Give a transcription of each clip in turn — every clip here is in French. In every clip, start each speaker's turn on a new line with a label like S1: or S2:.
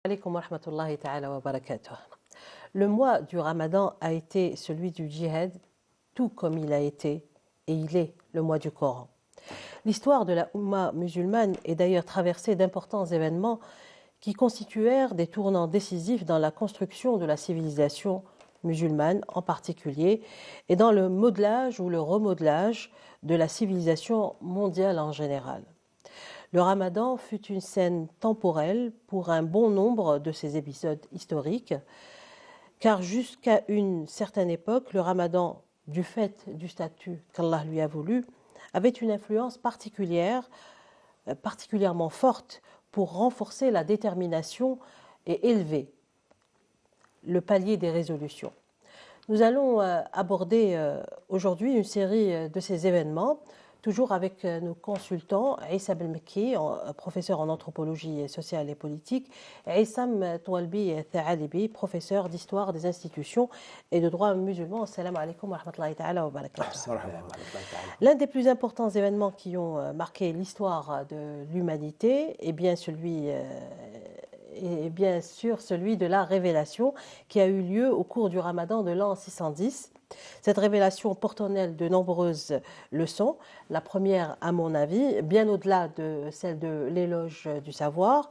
S1: Alaykoum wa rahmatullahi ta'ala wa barakatuh. Le mois du Ramadan a été celui du djihad, tout comme il a été et il est le mois du Coran. L'histoire de la Oumma musulmane est d'ailleurs traversée d'importants événements qui constituèrent des tournants décisifs dans la construction de la civilisation musulmane en particulier et dans le modelage ou le remodelage de la civilisation mondiale en général. Le Ramadan fut une scène temporelle pour un bon nombre de ces épisodes historiques, car jusqu'à une certaine époque, le Ramadan, du fait du statut qu'Allah lui a voulu, avait une influence particulièrement forte pour renforcer la détermination et élever le palier des résolutions. Nous allons aborder aujourd'hui une série de ces événements, toujours avec nos consultants, Issa Belmekki, professeur en anthropologie sociale et politique, et Issam Toualbi Tha'alibi, professeur d'histoire des institutions et de droit musulman. Assalamu alaikum wa rahmatullahi ta'ala wa barakatuh. L'un des plus importants événements qui ont marqué l'histoire de l'humanité est bien sûr celui de la révélation qui a eu lieu au cours du Ramadan de l'an 610. Cette révélation porte en elle de nombreuses leçons. La première, à mon avis, bien au-delà de celle de l'éloge du savoir,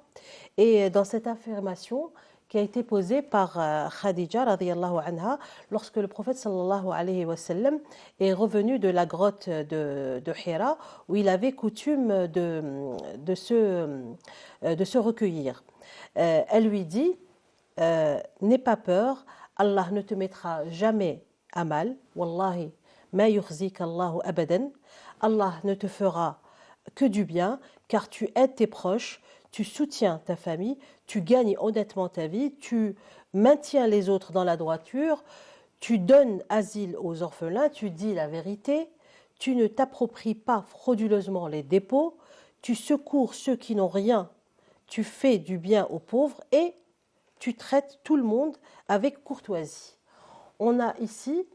S1: et dans cette affirmation qui a été posée par Khadija radiyallahu anha lorsque le prophète sallallahu alayhi wa sallam est revenu de la grotte de Hira où il avait coutume de se recueillir. Elle lui dit n'aie pas peur, Allah ne te mettra jamais à mal, wallahi ma yukhzik Allahu abadan, Allah ne te fera que du bien car tu aides tes proches, tu soutiens ta famille, tu gagnes honnêtement ta vie, tu maintiens les autres dans la droiture, tu donnes asile aux orphelins, tu dis la vérité, tu ne t'appropries pas frauduleusement les dépôts, tu secours ceux qui n'ont rien, tu fais du bien aux pauvres et tu traites tout le monde avec courtoisie. On a ici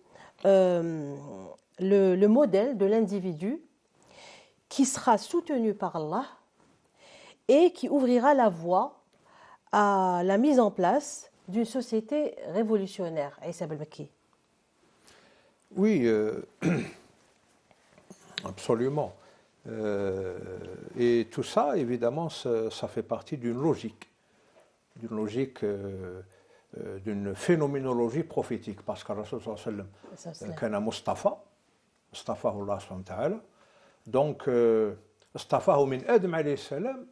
S1: le modèle de l'individu qui sera soutenu par Allah et qui ouvrira la voie à la mise en place d'une société révolutionnaire. Issa Belmekki.
S2: Oui, absolument. Et tout ça, évidemment, ça fait partie d'une logique d'une phénoménologie prophétique, parce que Rasul sallallahu alayhi wa sallam kana Mustafa Allah subhanahu wa ta'ala, donc Mustafahu min Adam alayhi salam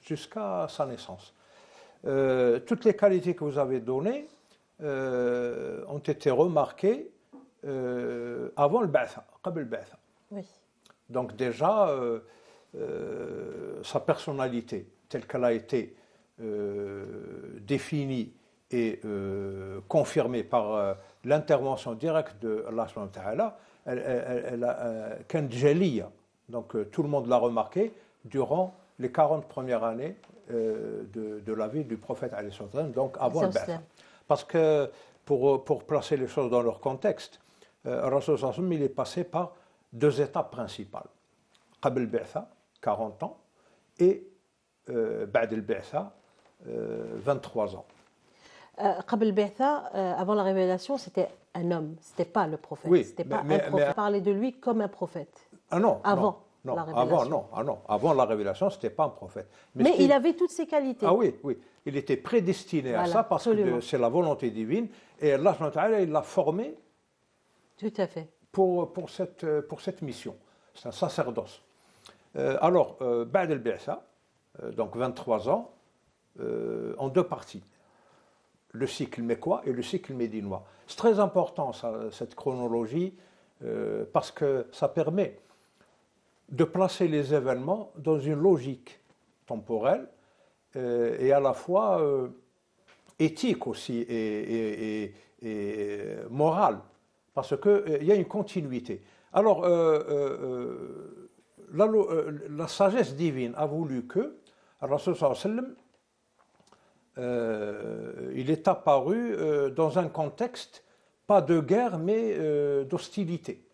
S2: jusqu'à sa naissance. Toutes les qualités que vous avez données ont été remarquées avant le Ba'tha, qabl al-Ba'tha.
S1: Oui.
S2: Donc déjà, sa personnalité, telle qu'elle a été définie et confirmée par l'intervention directe de Allah subhanahu wa ta'ala, elle a qu'un jaliya. Donc tout le monde l'a remarqué durant les 40 premières années de la vie du prophète alayhi salam, donc avant le Ba'tha. Parce que pour placer les choses dans leur contexte, Rasul sallallahu alayhi wa sallam, il est passé par deux étapes principales. Qabl al-Ba'tha, 40 ans, et Ba'd al-Ba'tha, 23 ans.
S1: Qabl al-Ba'tha, avant la révélation, c'était un homme, c'était pas le prophète.
S2: Oui,
S1: c'était pas un prophète. Parler de lui comme un prophète.
S2: Ah non,
S1: avant
S2: non,
S1: la révélation.
S2: Avant la révélation, c'était pas un prophète.
S1: Mais il avait toutes ces qualités.
S2: Ah oui, il était prédestiné à ça parce que c'est la volonté divine et Allah subhanahu wa ta'ala, il l'a formé.
S1: Tout à fait.
S2: Pour cette mission. C'est un sacerdoce. Alors, Ba'd al-Ba'tha, donc 23 ans, en deux parties. Le cycle mécois et le cycle médinois. C'est très important, cette chronologie, parce que ça permet de placer les événements dans une logique temporelle et à la fois éthique aussi et morale. Parce qu'il y a une continuité. Alors, la sagesse divine a voulu que Rasul sallallahu alayhi wa sallam, il est apparu dans un contexte, pas de guerre, mais d'hostilité.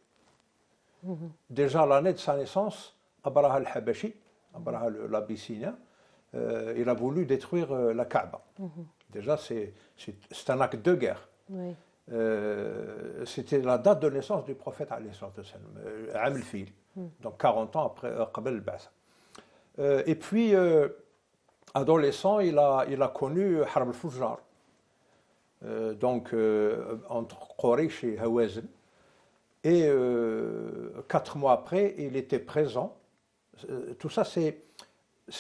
S2: Déjà, l'année de sa naissance, Abraha al-Habashi, Abraha l'Abyssinien, il a voulu détruire la Kaaba. Déjà, c'est un acte de guerre.
S1: Oui.
S2: C'était la date de naissance du prophète, Am al-Fil, donc 40 ans après Qabl al-Ba'sa. Et puis, adolescent, il a connu Harb al-Fujjar, donc entre Quraysh et Hawazin. Et 4 mois après, il était présent. Tout ça, c'est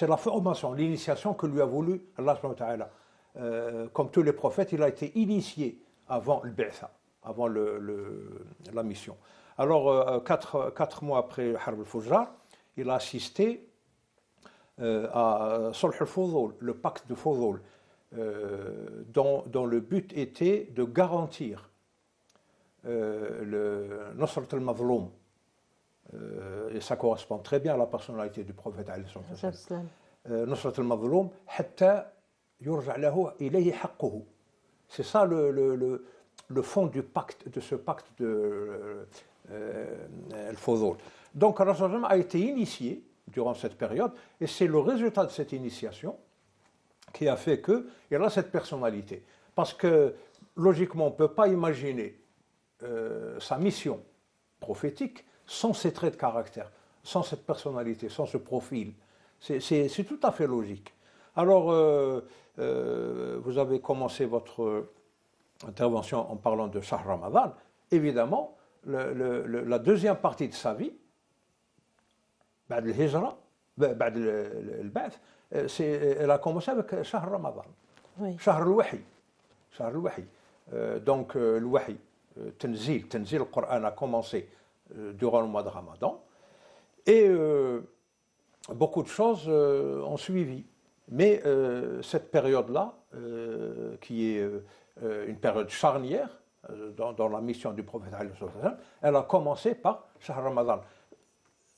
S2: la formation, l'initiation que lui a voulu Allah subhanahu wa ta'ala. Comme tous les prophètes, il a été initié avant le Bi'tha, avant la mission. Alors, 4 mois après Harb al-Fujjar, il a assisté à Sulh al-Fudul, le pacte de Fudul, dont le but était de garantir le Nusrat al-Mazloum. Et ça correspond très bien à la personnalité du prophète. Nusrat al-Mazloum, hatta yurja lahu ilayhi haqquhu. C'est ça le fond du pacte, de ce pacte de al-Fudul. Donc, Rasul a été initié durant cette période, et c'est le résultat de cette initiation qui a fait qu'il a cette personnalité. Parce que, logiquement, on ne peut pas imaginer sa mission prophétique sans ces traits de caractère, sans cette personnalité, sans ce profil. C'est tout à fait logique. Alors, vous avez commencé votre intervention en parlant de Shahr Ramadan. Évidemment, la deuxième partie de sa vie, بعد الهجرة بعد البعث elle a commencé avec شهر رمضان شهر الوحي donc le wahi تنزيل القرآن a commencé durant le mois de Ramadan et beaucoup de choses ont suivi, mais cette période-là qui est une période charnière dans la mission du prophète, elle a commencé par Shahr Ramadan.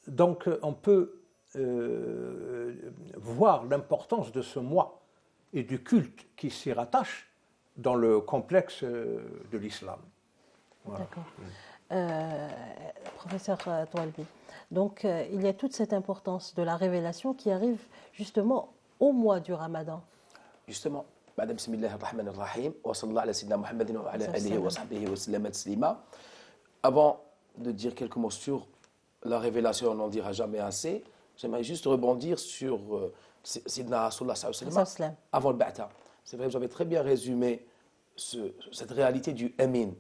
S2: Donc, on peut voir l'importance de ce mois et du culte qui s'y rattache dans le complexe de l'islam. Voilà.
S1: D'accord. Professeur Toualbi, donc il y a toute cette importance de la révélation qui arrive justement au mois du Ramadan.
S3: Justement, Madame Bismillah ar-Rahman ar-Rahim, wa sallallahu ala sayyidina Muhammadin wa ala alihi wa sahbihi wa sallam taslima. Avant de dire quelques mots sur la révélation, on n'en dira jamais assez. J'aimerais juste rebondir sur Sidna Rasulullah avant le Ba'tha. C'est vrai, vous avez très bien résumé cette réalité du Amin,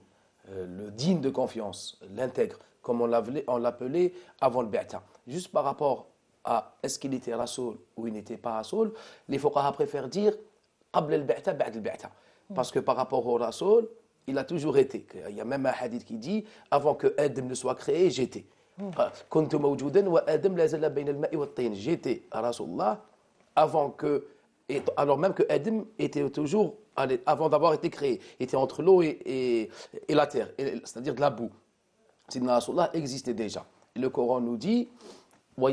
S3: le digne de confiance, l'intègre, comme on l'appelait avant le Ba'tha. Juste par rapport à est-ce qu'il était Rasoul ou il n'était pas Rasoul, les fuqaha préfèrent dire qabl al-Ba'tha, ba'd al-Ba'tha. Parce que par rapport au Rasoul, il a toujours été. Il y a même un hadith qui dit avant que Adam ne soit créé, j'étais. J'étais à Rasulullah alors même que Adam était toujours, avant d'avoir été créé, était entre l'eau et la terre, c'est-à-dire de la boue. Sidna Rasulullah existait déjà. Et le Coran nous dit il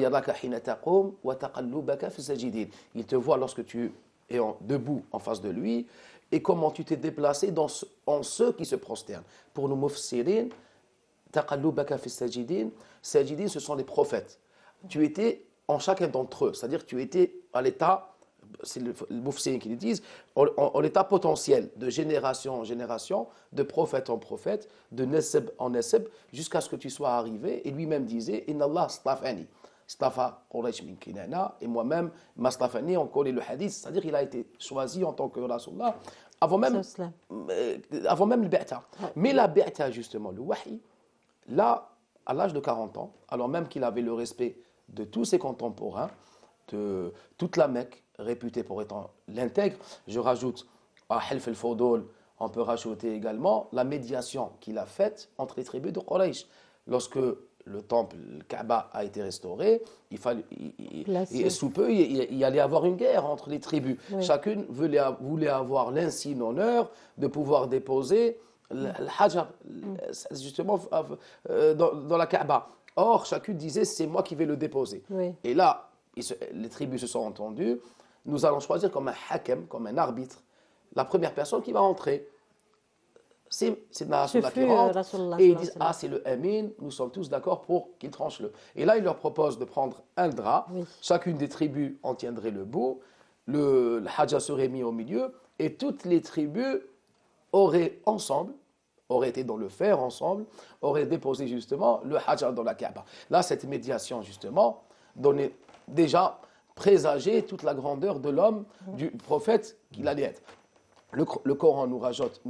S3: te voit lorsque tu es debout en face de lui et comment tu t'es déplacé en ceux qui se prosternent. Pour nous mufassirin, taqallubaka fi sajidin, sajidin ce sont les prophètes. Tu étais en chacun d'entre eux, c'est-à-dire que tu étais à l'état, c'est le mufassirin qui le disent, en état potentiel, de génération en génération, de prophète en prophète, de nasab en nasab, jusqu'à ce que tu sois arrivé. Et lui-même disait Inna Allah stafani. Stafa Quraysh min Kinana, et moi-même, Mastafani, on connaît le hadith, c'est-à-dire qu'il a été choisi en tant que Rasulullah avant même le Ba'tha. Mais la Ba'tha, justement, le Wahi, là, à l'âge de 40 ans, alors même qu'il avait le respect de tous ses contemporains, de toute la Mecque, réputée pour être l'intègre, je rajoute à Hilf al-Fudul, on peut rajouter également la médiation qu'il a faite entre les tribus de Quraysh. Lorsque le temple, le Kaaba a été restauré, sous peu, il y allait avoir une guerre entre les tribus. Oui. Chacune voulait avoir l'insigne honneur de pouvoir déposer le hajar, justement, dans la Kaaba. Or, chacune disait, c'est moi qui vais le déposer. Oui. Et là, les tribus se sont entendues, nous allons choisir comme un hakem, comme un arbitre, la première personne qui va entrer. C'est Rasulullah qui rentre et ils disent c'est le Amin, nous sommes tous d'accord pour qu'il tranche le. Et là, il leur propose de prendre un drap, oui. Chacune des tribus en tiendrait le bout, le Hajj serait mis au milieu et toutes les tribus auraient été dans le fer ensemble, auraient déposé justement le Hajj dans la Kaaba. Là, cette médiation justement donnait déjà présager toute la grandeur de l'homme, du prophète qu'il allait être. Le Coran nous rajoute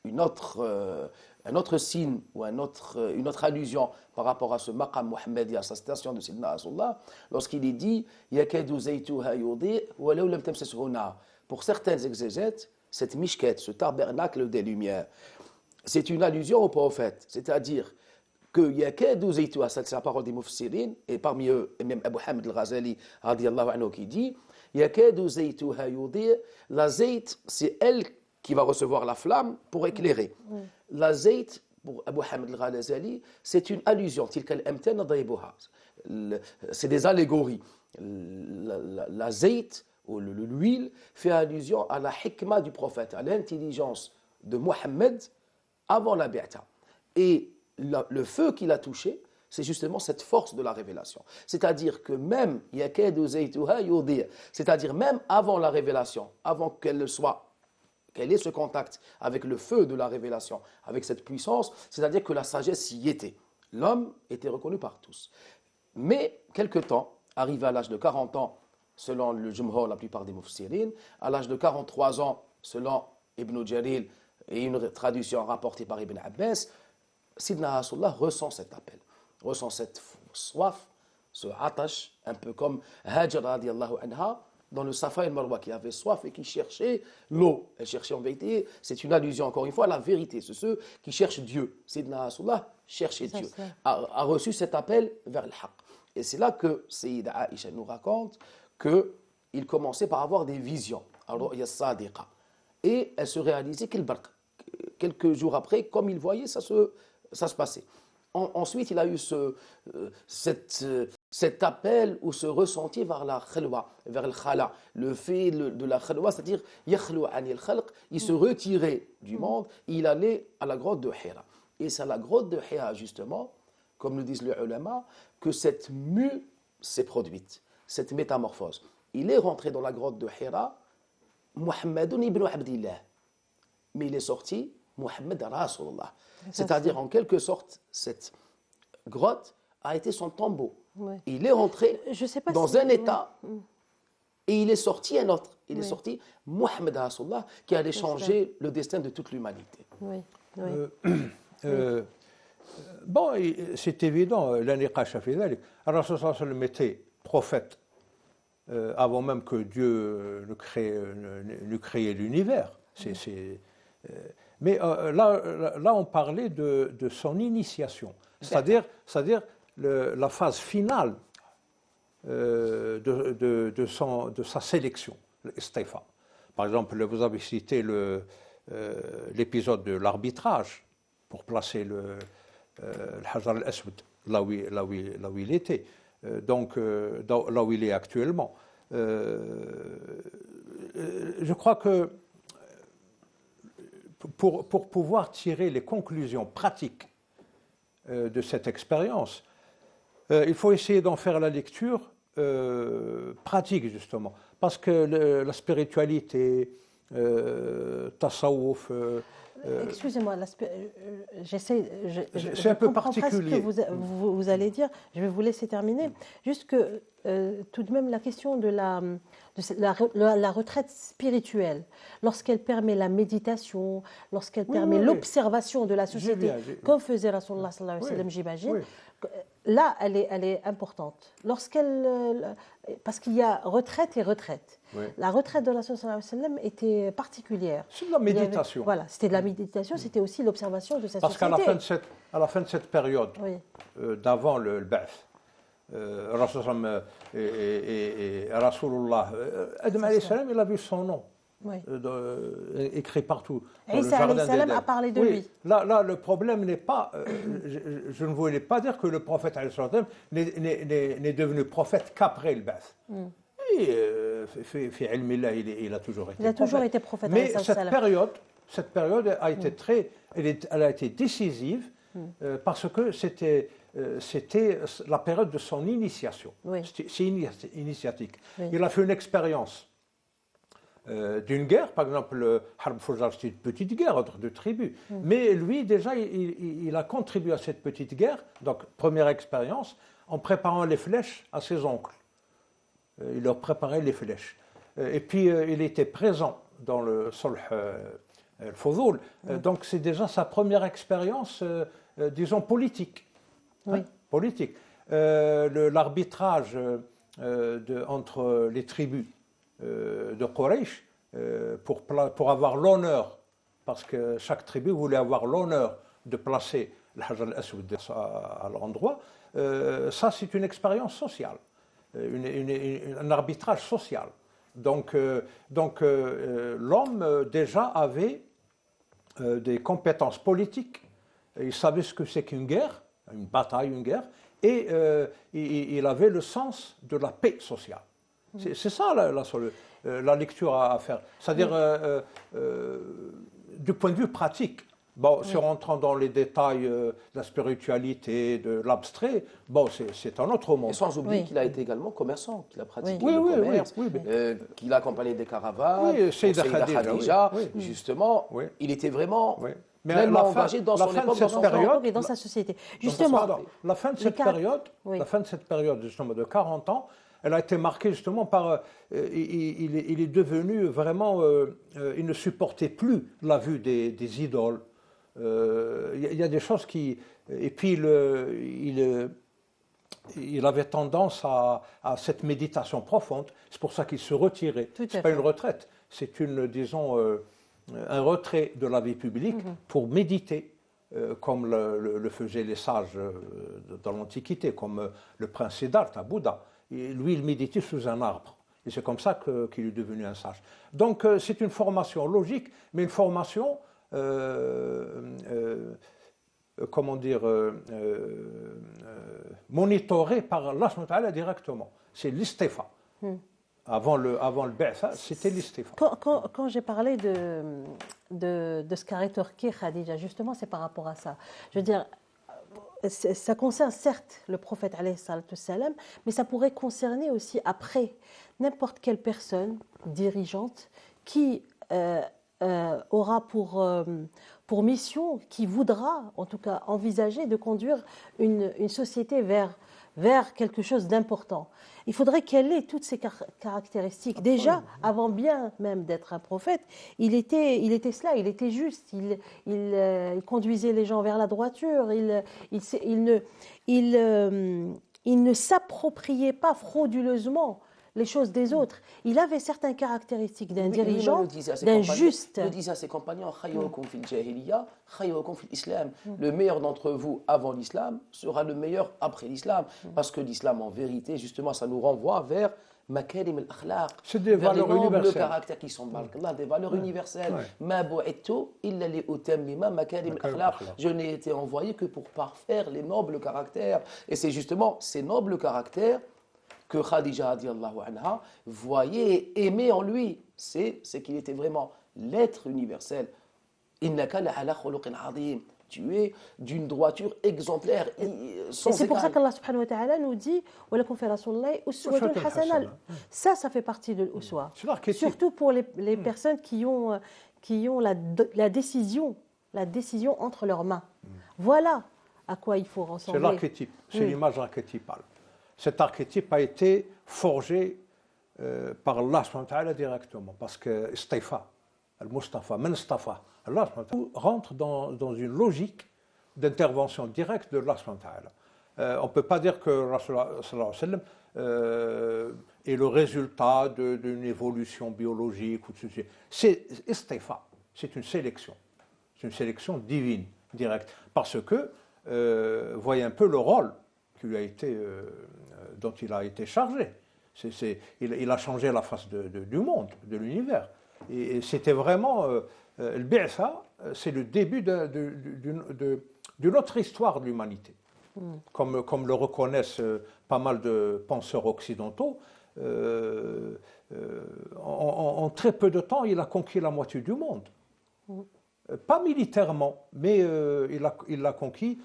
S3: un autre signe ou une autre allusion par rapport à ce maqam Muhammadi, à sa station de Sidna Rasulullah, lorsqu'il est dit Yakadu zaytuha yudi walaw lam tamsashu nar. Pour certains exégètes, cette mishket, ce tabernacle des lumières, c'est une allusion au prophète, c'est-à-dire que Yakadu zaytuha, c'est la parole des mufassirin, et parmi eux, même Abu Hamid al-Ghazali, radiyallahu anhu, qui dit Yakadu zaytuha yudi, la zayt, c'est elle qui va recevoir la flamme pour éclairer. La zayt, pour Abu Hamid al-Ghazali, c'est une allusion. C'est des allégories. La zayt, ou l'huile, fait allusion à la hikmah du prophète, à l'intelligence de Mohammed avant la bi'ta. Et le feu qu'il a touché, c'est justement cette force de la révélation. C'est-à-dire que même, c'est-à-dire même avant la révélation, avant qu'elle ait ce contact avec le feu de la révélation, avec cette puissance, c'est-à-dire que la sagesse y était. L'homme était reconnu par tous. Mais, quelque temps, arrivé à l'âge de 40 ans, selon le Jumhur, la plupart des mufassirin, à l'âge de 43 ans, selon Ibn Jarir, et une traduction rapportée par Ibn Abbas, Sidna Rasulullah ressent cet appel, ressent cette soif, ce atash, un peu comme Hajar radiallahu anha, dans le Safa et le Marwa, qui avait soif et qui cherchait l'eau. Elle cherchait en vérité, c'est une allusion encore une fois à la vérité, c'est ceux qui cherchent Dieu. Sidna Rasulullah cherchait Dieu, a reçu cet appel vers le haqq. Et c'est là que Sayyida Aïcha nous raconte qu'il commençait par avoir des visions, al-ru'ya sadiqa. Et elle se réalisait quelques jours après, comme il voyait, ça se passait. Ensuite, il a eu cet appel ou ce ressenti vers la khalwa, vers le khala, le fait de la khalwa, c'est-à-dire yakhlu anil khalq, il se retirait du monde, il allait à la grotte de Hira. Et c'est à la grotte de Hira, justement, comme nous disent les ulama, que cette mue s'est produite, cette métamorphose. Il est rentré dans la grotte de Hira, Muhammadun ibn Abdillah, mais il est sorti Muhammad Rasulullah. C'est-à-dire, en quelque sorte, cette grotte a été son tombeau. Ouais. Il est rentré dans un état et il est sorti un autre. Il est sorti Muhammad Rasulullah qui allait changer le destin de toute l'humanité.
S1: Oui.
S2: Bon, c'est évident, l'aniqash fi dhalik. Rasul sallallahu alayhi wa sallam était prophète avant même que Dieu ne crée l'univers. Mais là, on parlait de son initiation, c'est-à-dire la phase finale de sa sélection, l'istifa. Par exemple, vous avez cité l'épisode de l'arbitrage pour placer le Hajar al-Aswad là où il était, donc là où il est actuellement. Je crois que pour pouvoir tirer les conclusions pratiques de cette expérience, il faut essayer d'en faire la lecture pratique, justement. Parce que la spiritualité, tasawwuf...
S1: Excusez-moi, j'essaie.
S2: C'est un peu particulier.
S1: Ce que vous allez dire. Je vais vous laisser terminer. Juste que tout de même la question de la retraite spirituelle, lorsqu'elle permet la méditation, lorsqu'elle permet l'observation de la société, comme faisait Rasulullah sallallahu alayhi wa sallam, j'imagine. Là, elle est importante. Parce qu'il y a retraite et retraite. Oui. La retraite de la sallallahu alayhi wa sallam était particulière.
S2: C'est de la méditation.
S1: Voilà, c'était de la méditation, c'était aussi l'observation de sa
S2: société. Parce qu'à la fin de cette période, d'avant le Ba'th, Rasulullah Adam alayhi salam, il a vu son nom. Oui. Écrit partout.
S1: Isa alayhi salam a parlé de lui.
S2: Là, le problème n'est pas. Je ne voulais pas dire que le prophète alayhi salam n'est devenu prophète qu'après le Ba'th. Il a toujours été prophète. Mais cette période a été elle a été décisive parce que c'était la période de son initiation. Oui. C'est initiatique. Oui. Il a fait une expérience d'une guerre. Par exemple, le Harb Fawjar, c'est une petite guerre entre deux tribus. Mais lui, déjà, il a contribué à cette petite guerre, donc première expérience, en préparant les flèches à ses oncles. Il leur préparait les flèches. Et puis, il était présent dans le Sulh al-Fudul. Donc, c'est déjà sa première expérience, disons, politique.
S1: Oui.
S2: Politique. L'arbitrage entre les tribus de Quraysh pour avoir l'honneur, parce que chaque tribu voulait avoir l'honneur de placer le Hajar al-Aswad à l'endroit, ça c'est une expérience sociale, un arbitrage social. Donc l'homme déjà avait des compétences politiques, il savait ce que c'est qu'une guerre, une bataille, une guerre, et il avait le sens de la paix sociale. C'est ça la lecture à faire. C'est-à-dire, du point de vue pratique, bon, si on rentre dans les détails de la spiritualité, de l'abstrait, bon, c'est un autre monde.
S3: Et sans oublier qu'il a été également commerçant, qu'il a pratiqué
S2: Oui,
S3: le
S2: oui,
S3: commerce,
S2: oui,
S3: qu'il a accompagné des caravanes,
S2: Oui, Seyda
S3: Khadija,
S2: oui.
S3: justement,
S2: Oui.
S3: il était vraiment
S2: Oui. Mais
S3: pleinement engagé dans son époque, dans son
S2: période,
S1: et dans sa société. Justement,
S2: la fin de cette période, justement, de 40 ans, elle a été marquée justement par. Il est devenu vraiment. Il ne supportait plus la vue des idoles. Il y a des choses qui. Et puis, il avait tendance à cette méditation profonde. C'est pour ça qu'il se retirait. Ce n'est pas une retraite, c'est disons, un retrait de la vie publique pour méditer, comme le faisaient les sages dans l'Antiquité, comme le prince Siddhartha, Bouddha. Et lui, il méditait sous un arbre. Et c'est comme ça qu'il est devenu un sage. Donc, c'est une formation logique, mais une formation, comment dire, monitorée par Allah subhanahu wa ta'ala directement. C'est l'istifa. Avant le Ba'tha, c'était l'istifa.
S1: Quand j'ai parlé de ce caractère qu'est Khadija, justement, c'est par rapport à ça. Je veux dire, ça concerne certes le prophète alayhi salatu salam, mais ça pourrait concerner aussi après n'importe quelle personne dirigeante qui aura pour mission, qui voudra en tout cas envisager de conduire une société vers quelque chose d'important. Il faudrait qu'elle ait toutes ces caractéristiques. Déjà, avant bien même d'être un prophète, il était cela, il était juste, il conduisait les gens vers la droiture, il ne s'appropriait pas frauduleusement les choses des autres. Il avait certaines caractéristiques d'un dirigeant, d'un juste.
S3: Il disait à ses compagnons, khayrukum fil jahiliya, khayrukum fil islam. Le meilleur d'entre vous avant l'islam sera le meilleur après l'islam. Parce que l'islam, en vérité, justement, ça nous renvoie vers makarim al-akhlaq.
S2: C'est des valeurs universelles.
S3: Le caractère qui sont des valeurs universelles. Ma bu'ittu illa li utammima makarim al-akhlaq. Je n'ai été envoyé que pour parfaire les nobles caractères. Et c'est justement ces nobles caractères que Khadija radiallahu anha voyait et aimait en lui. C'est qu'il était vraiment l'être universel. Innaka la'ala khuluqin azim. Tu es d'une droiture exemplaire.
S1: Et c'est pour ça qu'Allah subhanahu wa ta'ala nous dit walakum fi rasulillahi uswatun hasana. Ça fait partie de l'uswa. Surtout pour les personnes qui ont la décision entre leurs mains. Voilà à quoi il faut ressembler.
S2: C'est l'archétype, c'est l'image archétypale. Cet archétype a été forgé par Allah subhanahu wa ta'ala directement, parce que Istifa, Al-Mustafa, Man Istafa, Allah subhanahu wa ta'ala rentre dans une logique d'intervention directe de Allah subhanahu wa ta'ala. On ne peut pas dire que Rasulullah sallallahu alayhi wa sallam est le résultat d'une évolution biologique ou de ceci. C'est Istifa, c'est une sélection divine, directe, parce que, voyez un peu le rôle dont il a été chargé. Il a changé la face du monde, de l'univers. Et c'était vraiment... le Bi'tha, c'est le début d'une autre histoire de l'humanité. Comme le reconnaissent pas mal de penseurs occidentaux, en très peu de temps, il a conquis la moitié du monde. Pas militairement, mais il l'a conquis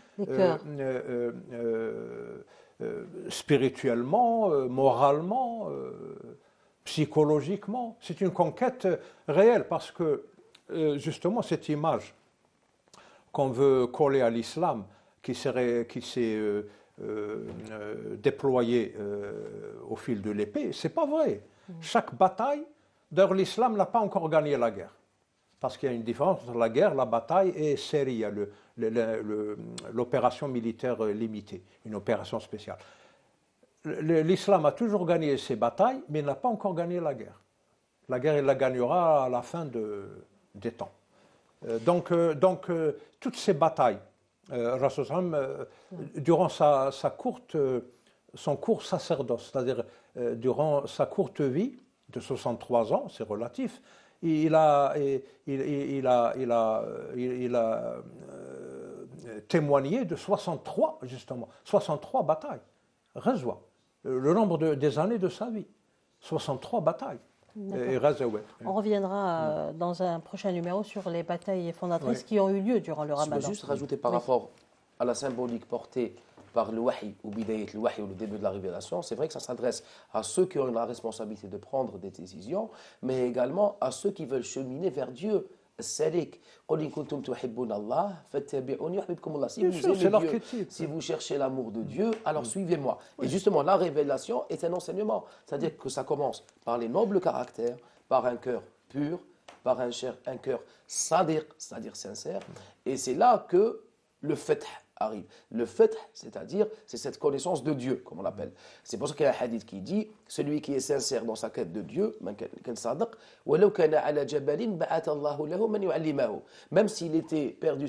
S2: spirituellement, moralement, psychologiquement. C'est une conquête réelle parce que, justement, cette image qu'on veut coller à l'islam, qui s'est déployée au fil de l'épée, c'est pas vrai. Chaque bataille, d'ailleurs, l'islam n'a pas encore gagné la guerre. Parce qu'il y a une différence entre la guerre, la bataille et Séria, l'opération militaire limitée, une opération spéciale. L'islam a toujours gagné ses batailles, mais il n'a pas encore gagné la guerre. La guerre, il la gagnera à la fin des temps. Donc, toutes ces batailles, Rasul durant son court sacerdoce, c'est-à-dire durant sa courte vie de 63 ans, c'est relatif, il a témoigné de 63, justement, 63 batailles. Ghazwa, le nombre des années de sa vie, 63 batailles. Et Ghazawat.
S1: On reviendra dans un prochain numéro sur les batailles fondatrices qui ont eu lieu durant le Ramadan.
S3: Je veux juste rajouter par rapport à la symbolique portée par le wahi ou bidayat le wahi ou le début de la révélation, c'est vrai que ça s'adresse à ceux qui ont la responsabilité de prendre des décisions, mais également à ceux qui veulent cheminer vers Dieu. Salik, si vous aimez Dieu, si vous cherchez l'amour de Dieu, alors suivez-moi. Et justement, la révélation est un enseignement. C'est-à-dire que ça commence par les nobles caractères, par un cœur pur, par un cœur sadiq, c'est-à-dire sincère. Et c'est là que le fath arrive. Le fath, c'est-à-dire, c'est cette connaissance de Dieu, comme on l'appelle. C'est pour ça qu'il y a un hadith qui dit, celui qui est sincère dans sa quête de Dieu, même s'il était perdu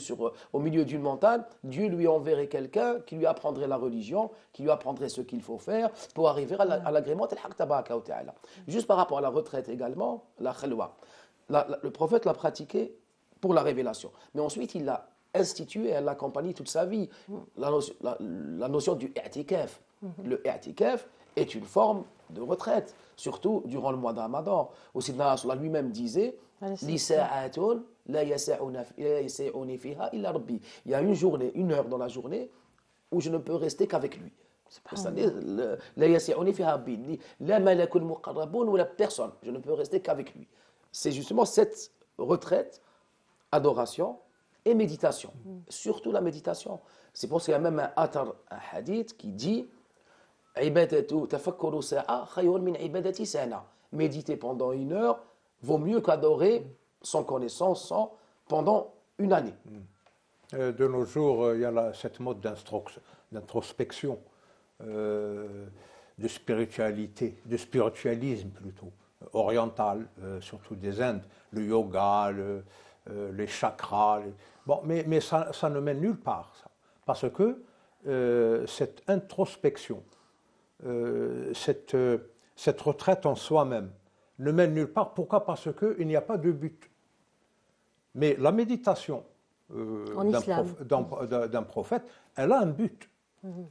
S3: au milieu d'une montagne, Dieu lui enverrait quelqu'un qui lui apprendrait la religion, qui lui apprendrait ce qu'il faut faire pour arriver à l'agrément. Juste par rapport à la retraite également, la khalwa. Le prophète l'a pratiqué pour la révélation. Mais ensuite, il l'a institué, elle l'accompagne toute sa vie. La notion du i'tikaf. Le i'tikaf est une forme de retraite, surtout durant le mois de Ramadan. Aussi, Rasulullah lui-même disait il y a une journée, une heure dans la journée où je ne peux rester qu'avec lui. C'est-à-dire, personne, je ne peux rester qu'avec lui. C'est justement cette retraite, adoration et méditation, surtout la méditation. C'est pour ça qu'il y a même un hadith qui dit méditer pendant une heure vaut mieux qu'adorer sans connaissance pendant une année.
S2: De nos jours, il y a cette mode d'introspection, de spiritualité, de spiritualisme plutôt, oriental, surtout des Indes, le yoga, les chakras. Bon, mais ça ne mène nulle part, ça. Parce que cette introspection, cette retraite en soi-même ne mène nulle part. Pourquoi? Parce qu'il n'y a pas de but. Mais la méditation d'un prophète, elle a un but.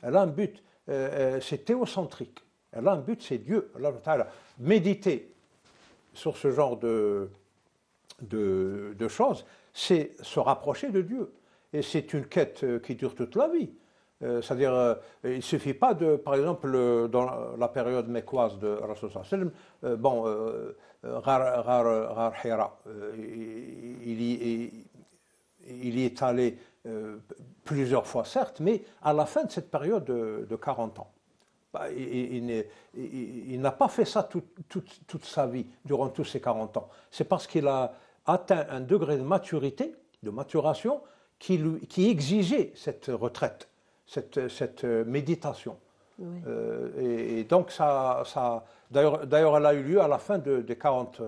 S2: Elle a un but. C'est théocentrique. Elle a un but, c'est Dieu. Méditer sur ce genre de choses, c'est se rapprocher de Dieu. Et c'est une quête qui dure toute la vie. C'est-à-dire, il ne suffit pas de, par exemple, dans la période mécoise de Rasul sallam, Ghar Hira, il y est allé plusieurs fois, certes, mais à la fin de cette période de 40 ans. Il n'a pas fait ça toute sa vie, durant tous ces 40 ans. C'est parce qu'il a atteint un degré de maturité, de maturation, qui exigeait cette retraite, cette méditation. Oui. Et donc, d'ailleurs, elle a eu lieu à la fin des 40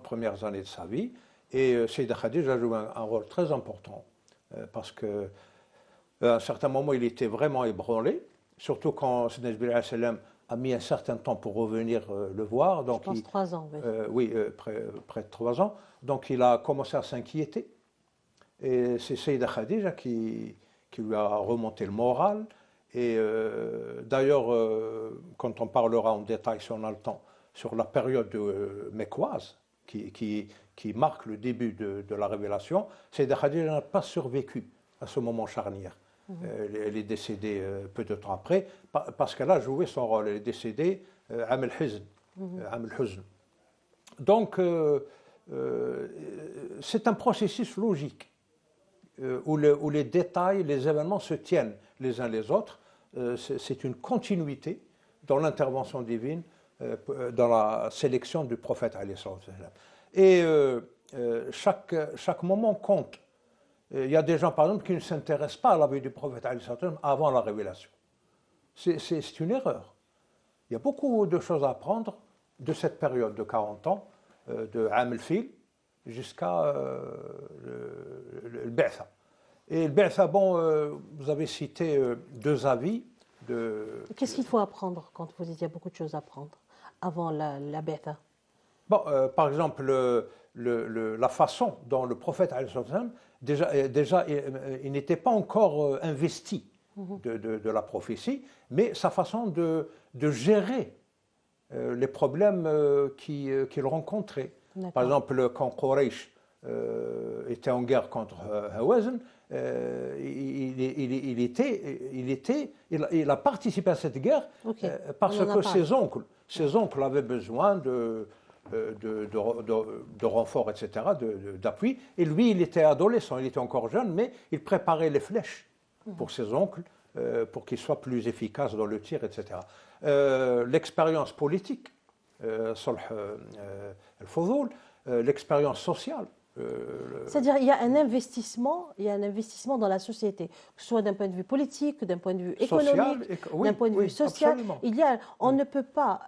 S2: premières années de sa vie. Et Sayyida Khadija a joué un rôle très important, parce qu'à un certain moment, il était vraiment ébranlé, surtout quand Sayyidina Jibril sallam a mis un certain temps pour revenir le voir. Donc,
S1: je pense 3 ans.
S2: Oui, près de 3 ans. Donc, il a commencé à s'inquiéter. Et c'est Sayyida Khadija qui lui a remonté le moral. Et d'ailleurs, quand on parlera en détail, si on a le temps, sur la période mécoise qui marque le début de la révélation, Sayyida Khadija n'a pas survécu à ce moment charnière. Elle est décédée peu de temps après, parce qu'elle a joué son rôle. Elle est décédée Am al-Hizn, عام الحزن. Donc, c'est un processus logique où les détails, les événements se tiennent les uns les autres. C'est une continuité dans l'intervention divine, dans la sélection du prophète. Et chaque moment compte. Il y a des gens, par exemple, qui ne s'intéressent pas à la vie du prophète avant la révélation. C'est une erreur. Il y a beaucoup de choses à apprendre de cette période de 40 ans, de Am el-Fil jusqu'à le Ba'tha. Et le Ba'tha, bon, vous avez cité deux avis.
S1: Qu'est-ce qu'il faut apprendre quand vous dites qu'il y a beaucoup de choses à apprendre avant la Ba'tha?
S2: Bon, par exemple, la façon dont le prophète, déjà il n'était pas encore investi de la prophétie, mais sa façon de gérer les problèmes qu'il rencontrait. Par exemple, quand Quraysh était en guerre contre Hawazn, il a participé à cette guerre parce que ses oncles avaient besoin de renforts, etc., d'appui. Et lui, il était adolescent, il était encore jeune, mais il préparait les flèches pour ses oncles, pour qu'ils soient plus efficaces dans le tir, etc. L'expérience politique, Solh al-Fudul, l'expérience sociale.
S1: C'est-à-dire il y a un investissement dans la société, que ce soit d'un point de vue politique, d'un point de vue économique, d'un point de vue social. On ne peut pas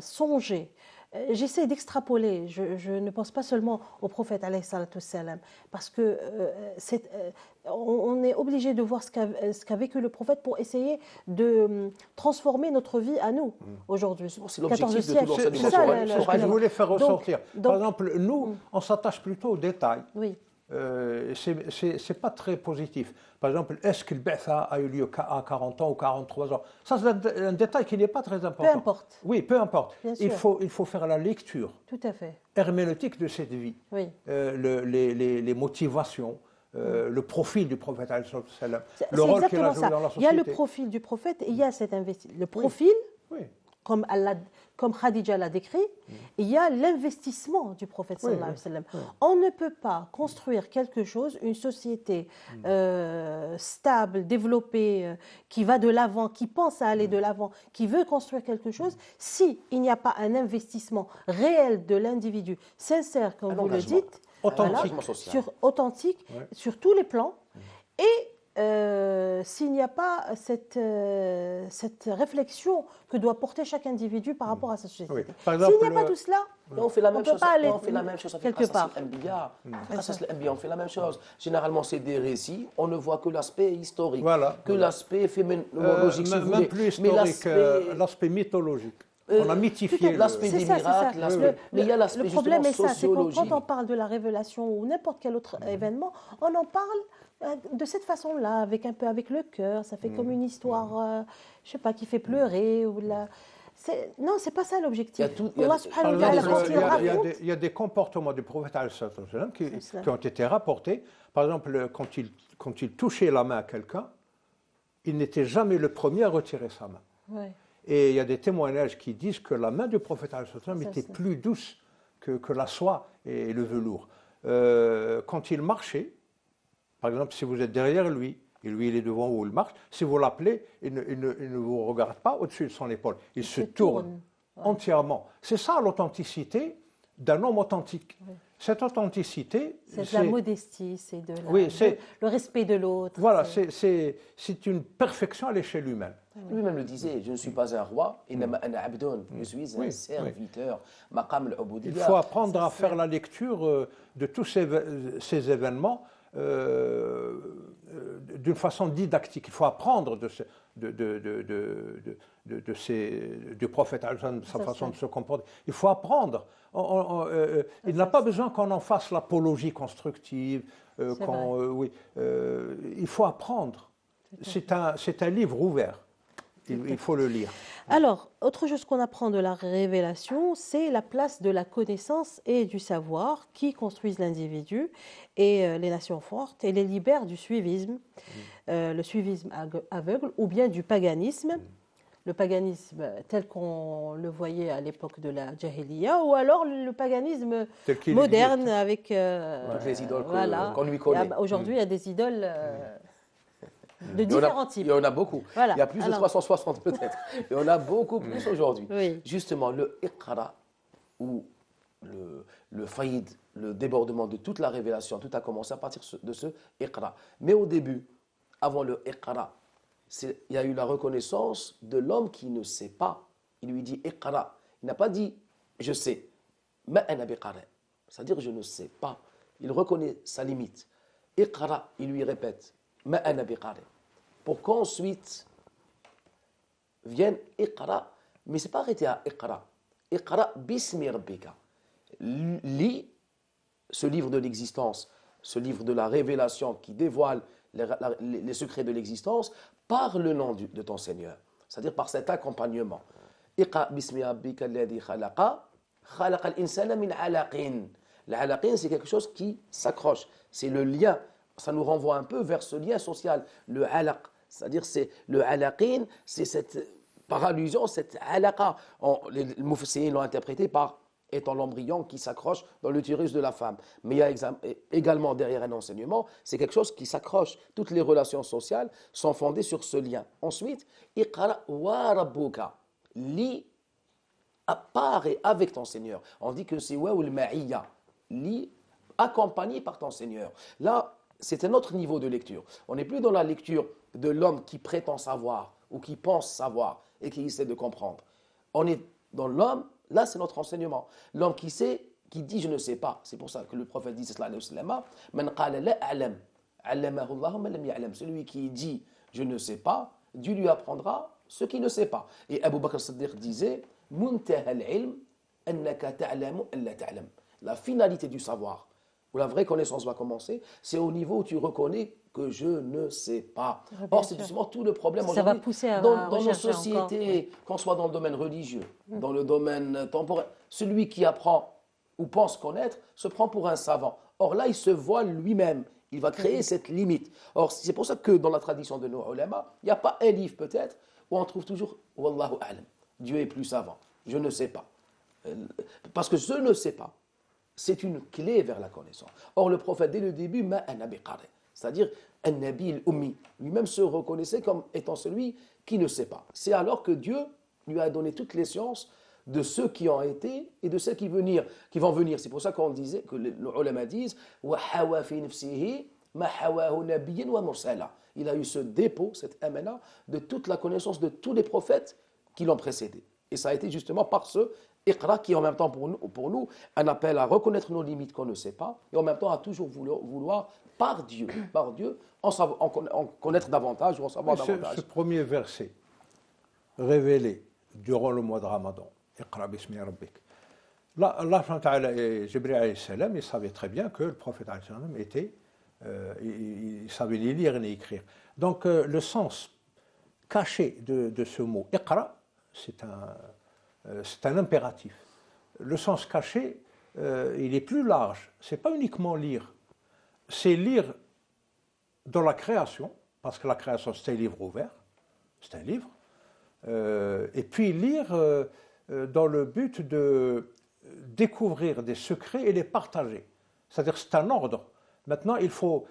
S1: songer. J'essaie d'extrapoler, je ne pense pas seulement au prophète alayhi salatu salam, parce que on est obligé de voir ce qu'a vécu le prophète pour essayer de transformer notre vie à nous aujourd'hui.
S3: C'est l'objectif de tout l'enseignement.
S2: C'est ce que je voulais faire ressortir. Par exemple, nous, on s'attache plutôt aux détails.
S1: Oui.
S2: C'est pas très positif. Par exemple, est-ce que le Ba'tha a eu lieu à 40 ans ou 43 ans? Ça, c'est un détail qui n'est pas très important.
S1: Peu importe.
S2: Oui, peu importe. Il faut faire la lecture herméneutique de cette vie.
S1: Oui.
S2: Les motivations, le profil du prophète,
S1: le rôle qu'il a joué dans la société. Il y a le profil du prophète et il y a cet investissement. Le profil, comme Khadija l'a décrit, il y a l'investissement du prophète sallallahu alayhi wa sallam. On ne peut pas construire quelque chose, une société stable, développée, qui va de l'avant, qui pense à aller de l'avant, qui veut construire quelque chose, s'il n'y a pas un investissement réel de l'individu, sincère, comme vous le dites, authentique, sur tous les plans, et s'il n'y a pas cette réflexion que doit porter chaque individu par rapport à sa société. S'il n'y a pas tout cela,
S3: on fait la même chose.
S1: On fait la même chose
S3: quelque part. On fait la même chose. Généralement, c'est des récits. On ne voit que l'aspect historique, que l'aspect phénoménologique,
S2: même plus historique, l'aspect mythologique. On a mythifié
S3: l'aspect des miracles, mais il y a l'aspect
S1: le problème est ça, c'est que
S3: sociologique.
S1: quand on parle de la révélation ou n'importe quel autre événement, on en parle de cette façon-là, avec le cœur. Ça fait comme une histoire, je sais pas, qui fait pleurer ou non, c'est pas ça l'objectif.
S2: Il y a des comportements du prophète qui ont été rapportés. Par exemple, quand il touchait la main à quelqu'un, il n'était jamais le premier à retirer sa main.
S1: Ouais.
S2: Et il y a des témoignages qui disent que la main du prophète était plus douce que la soie et le velours. Quand il marchait, par exemple, si vous êtes derrière lui, et lui il est devant vous, il marche, si vous l'appelez, il ne vous regarde pas au-dessus de son épaule, il se tourne entièrement. C'est ça l'authenticité d'un homme authentique.
S1: Oui.
S2: Cette authenticité,
S1: c'est de la modestie, c'est le respect de l'autre.
S2: Voilà, c'est une perfection à l'échelle humaine.
S3: Lui-même le disait, je ne suis pas un roi, je suis un serviteur.
S2: Il faut apprendre à faire la lecture de tous ces événements d'une façon didactique. Il faut apprendre du prophète, sa façon de se comporter. Il faut apprendre. Il n'a pas besoin qu'on en fasse l'apologie constructive. Il faut apprendre. C'est un livre ouvert. Il faut le lire.
S1: Alors, autre chose qu'on apprend de la révélation, c'est la place de la connaissance et du savoir qui construisent l'individu et les nations fortes et les libèrent du suivisme, le suivisme aveugle ou bien du paganisme. le paganisme tel qu'on le voyait à l'époque de la Jahiliya, ou alors le paganisme
S2: Tel qu'il
S1: moderne
S2: existe.
S1: avec
S3: Toutes les idoles
S1: voilà.
S3: qu'on lui connaît.
S1: Aujourd'hui, il y a des idoles de
S3: Il y en a-
S1: différents
S3: Il
S1: types.
S3: y en a beaucoup.
S1: Voilà.
S3: Il y a plus de
S1: Alors-
S3: 360 peut-être. Il y en a beaucoup plus aujourd'hui.
S1: Oui.
S3: Justement, le Iqra, ou le faïd, le débordement de toute la révélation, tout a commencé à partir de ce Iqra. Mais au début, avant le Iqra, il y a eu la reconnaissance de l'homme qui ne sait pas. Il lui dit Iqra. Il n'a pas dit je sais. Ma ana biqari. C'est-à-dire je ne sais pas. Il reconnaît sa limite. Iqra, il lui répète Ma ana biqari. Pour qu'ensuite vienne Iqra, mais ce n'est pas arrêté à Iqra. Iqra bismi rabbika. Lis ce livre de l'existence, ce livre de la révélation qui dévoile les secrets de l'existence par le nom de ton Seigneur, c'est-à-dire par cet accompagnement. Iqra bismi rabbika alladhi khalaqa, khalaqa al-insana min alaqin. L'alaqin, c'est quelque chose qui s'accroche, c'est le lien. Ça nous renvoie un peu vers ce lien social, le alaq, c'est-à-dire c'est le alaqin, c'est cette, par allusion, cette alaqa. Les mufassirin l'ont interprété par étant l'embryon qui s'accroche dans l'utérus de la femme. Mais il y a également derrière un enseignement, c'est quelque chose qui s'accroche. Toutes les relations sociales sont fondées sur ce lien. Ensuite, iqra wa rabbuka, lis à part et avec ton Seigneur. On dit que c'est wa ou ma'iyya, lis accompagné par ton Seigneur. Là, c'est un autre niveau de lecture. On n'est plus dans la lecture de l'homme qui prétend savoir ou qui pense savoir et qui essaie de comprendre. On est dans l'homme, là c'est notre enseignement. L'homme qui sait, qui dit je ne sais pas. C'est pour ça que le prophète dit sallallahu alayhi wa sallam, man qala la a'lam, 'allamahu Allahu ma lam ya'lam. Celui qui dit je ne sais pas, Dieu lui apprendra ce qu'il ne sait pas. Et Abu Bakr as-Siddiq disait muntaha al-ilm annaka ta'lamu an la ta'lam. La finalité du savoir, où la vraie connaissance va commencer, c'est au niveau où tu reconnais que je ne sais pas. Or, c'est justement tout le problème
S1: Ça va
S3: aujourd'hui
S1: pousser à
S3: dans nos
S1: rechercher
S3: sociétés, qu'on soit dans le domaine religieux, dans le domaine temporel. Celui qui apprend ou pense connaître se prend pour un savant. Or là, il se voit lui-même. Il va créer cette limite. Or, c'est pour ça que dans la tradition de nos ulama, il n'y a pas un livre peut-être où on trouve toujours « Wallahu a'lam ». Dieu est plus savant. Je ne sais pas. Parce que je ne sais pas. C'est une clé vers la connaissance. Or, le prophète, dès le début, ma ana biqari, c'est-à-dire un nabi al-ummi, lui-même se reconnaissait comme étant celui qui ne sait pas. C'est alors que Dieu lui a donné toutes les sciences de ceux qui ont été et de ceux qui vont venir. C'est pour ça qu'on disait, que les ulama disent wa hawa fi nafsihi ma hawahu nabiyyan wa mursala. Il a eu ce dépôt, cette amana, de toute la connaissance de tous les prophètes qui l'ont précédé. Et ça a été justement par ce Iqra qui est en même temps pour nous un appel à reconnaître nos limites qu'on ne sait pas et en même temps à toujours vouloir par Dieu en connaître davantage ou en savoir davantage.
S2: Ce premier verset révélé durant le mois de Ramadan, Iqra bismi rabbik. Là, Allah et Jibril alayhi salam, il savait très bien que le prophète alayhi salam il savait ni lire ni écrire. Donc le sens caché de ce mot Iqra, c'est un impératif. Le sens caché, il est plus large. Ce n'est pas uniquement lire. C'est lire dans la création, parce que la création, c'est un livre ouvert. C'est un livre. Et puis lire dans le but de découvrir des secrets et les partager. C'est-à-dire c'est un ordre. Maintenant, il faut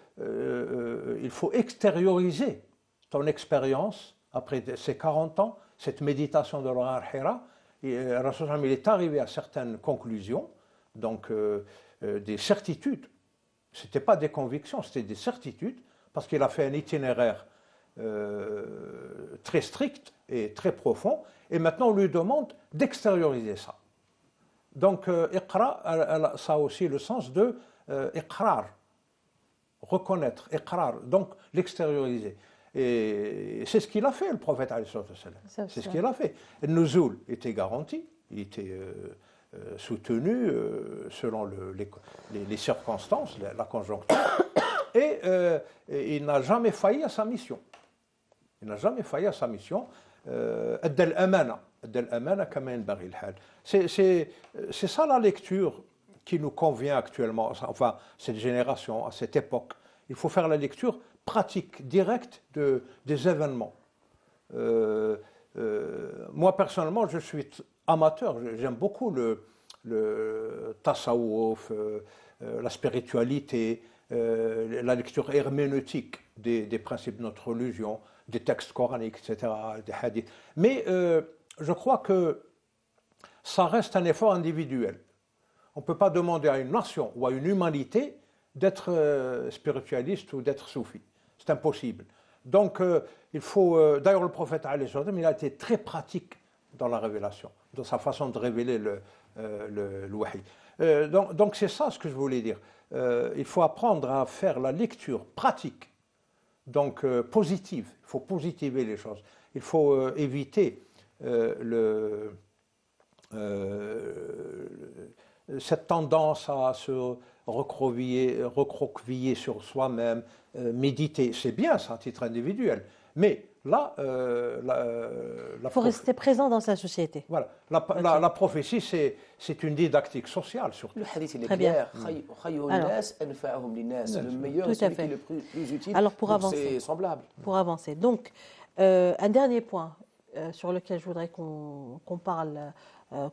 S2: extérioriser ton expérience après ces 40 ans, cette méditation de l'Ghar Hira. Rasul il est arrivé à certaines conclusions, donc des certitudes. Ce n'était pas des convictions, c'était des certitudes, parce qu'il a fait un itinéraire très strict et très profond, et maintenant on lui demande d'extérioriser ça. Donc Iqra, ça a aussi le sens de Iqrar, reconnaître, Iqrar, donc l'extérioriser. Et c'est ce qu'il a fait, le prophète alayhi salatu wassalam. C'est ce qu'il a fait. Le nuzul était garanti, il était soutenu selon les circonstances, la conjoncture, et il n'a jamais failli à sa mission. Il n'a jamais failli à sa mission. C'est ça la lecture qui nous convient actuellement, enfin cette génération, à cette époque. Il faut faire la lecture pratique, directe des événements. Moi, personnellement, je suis amateur. J'aime beaucoup le tasawwuf, la spiritualité, la lecture herméneutique des principes de notre religion, des textes coraniques, etc., des hadiths. Mais je crois que ça reste un effort individuel. On ne peut pas demander à une nation ou à une humanité d'être spiritualiste ou d'être soufi. C'est impossible. Donc, il faut. D'ailleurs, le prophète, il a été très pratique dans la révélation, dans sa façon de révéler le wahi. Donc, c'est ça ce que je voulais dire. Il faut apprendre à faire la lecture pratique, donc positive. Il faut positiver les choses. Il faut éviter cette tendance à se recroqueviller sur soi-même, méditer. C'est bien, c'est un titre individuel. Mais là,
S1: Il faut rester présent dans sa société.
S2: Voilà. La prophétie, c'est une didactique sociale, surtout.
S3: Le hadith, il est
S1: Très bien.
S3: clair. Le meilleur
S1: Tout
S3: est
S1: à
S3: celui
S1: fait.
S3: qui est le plus utile
S1: Alors, pour
S3: pour
S1: avancer.
S3: ses semblables.
S1: Pour avancer. Donc, un dernier point sur lequel je voudrais qu'on parle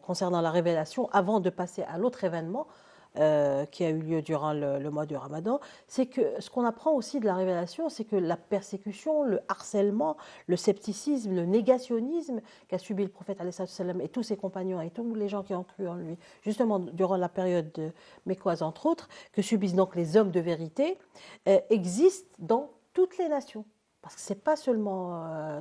S1: concernant la révélation, avant de passer à l'autre événement qui a eu lieu durant le mois du Ramadan, c'est que ce qu'on apprend aussi de la révélation, c'est que la persécution, le harcèlement, le scepticisme, le négationnisme qu'a subi le prophète alayhi salam et tous ses compagnons et tous les gens qui ont cru en lui, justement durant la période mécoise entre autres, que subissent donc les hommes de vérité, existent dans toutes les nations. Parce que ce n'est pas seulement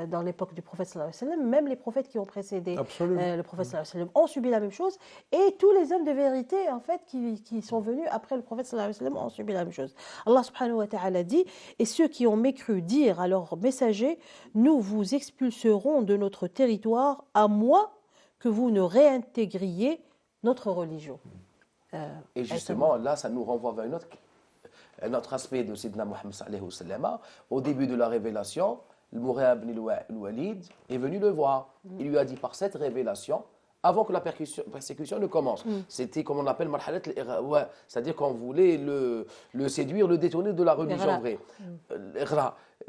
S1: dans l'époque du prophète sallallahu alayhi wa sallam, même les prophètes qui ont précédé le prophète sallallahu alayhi wa sallam ont subi la même chose, et tous les hommes de vérité en fait qui sont venus après le prophète sallallahu alayhi wa sallam ont subi la même chose. Allah subhanahu wa ta'ala dit, et ceux qui ont mécru dirent à leurs messagers, nous vous expulserons de notre territoire à moins que vous ne réintégriez notre religion.
S3: Et justement, là, ça nous renvoie vers un autre aspect de Sidna Muhammad sallallahu alayhi wa sallam. Au début de la révélation, le Murra ibn al-Walid est venu le voir. Il lui a dit par cette révélation, avant que la persécution ne commence. C'était comme on appelle marhalat al-ighwa, c'est-à-dire qu'on voulait le séduire, le détourner de la religion vraie.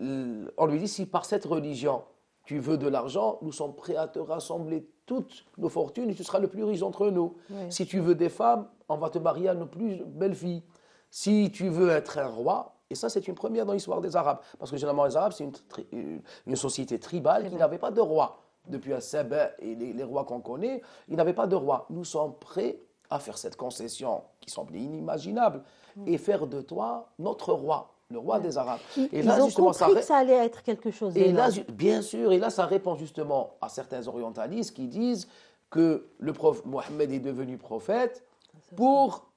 S3: On lui dit, si par cette religion tu veux de l'argent, nous sommes prêts à te rassembler toutes nos fortunes et tu seras le plus riche d'entre nous.
S1: Oui.
S3: Si tu veux des femmes, on va te marier à nos plus belles filles. Si tu veux être un roi, et ça c'est une première dans l'histoire des Arabes, parce que généralement les Arabes c'est une société tribale qui n'avait pas de roi. Depuis Saba et les rois qu'on connaît, ils n'avaient pas de roi. Nous sommes prêts à faire cette concession qui semblait inimaginable et faire de toi notre roi, le roi des Arabes. Et là,
S1: Ils ont
S3: justement,
S1: compris que ça allait être quelque chose
S3: et là,
S1: d'énorme.
S3: bien sûr, et là, ça répond justement à certains orientalistes qui disent que le prophète Mohammed est devenu prophète pour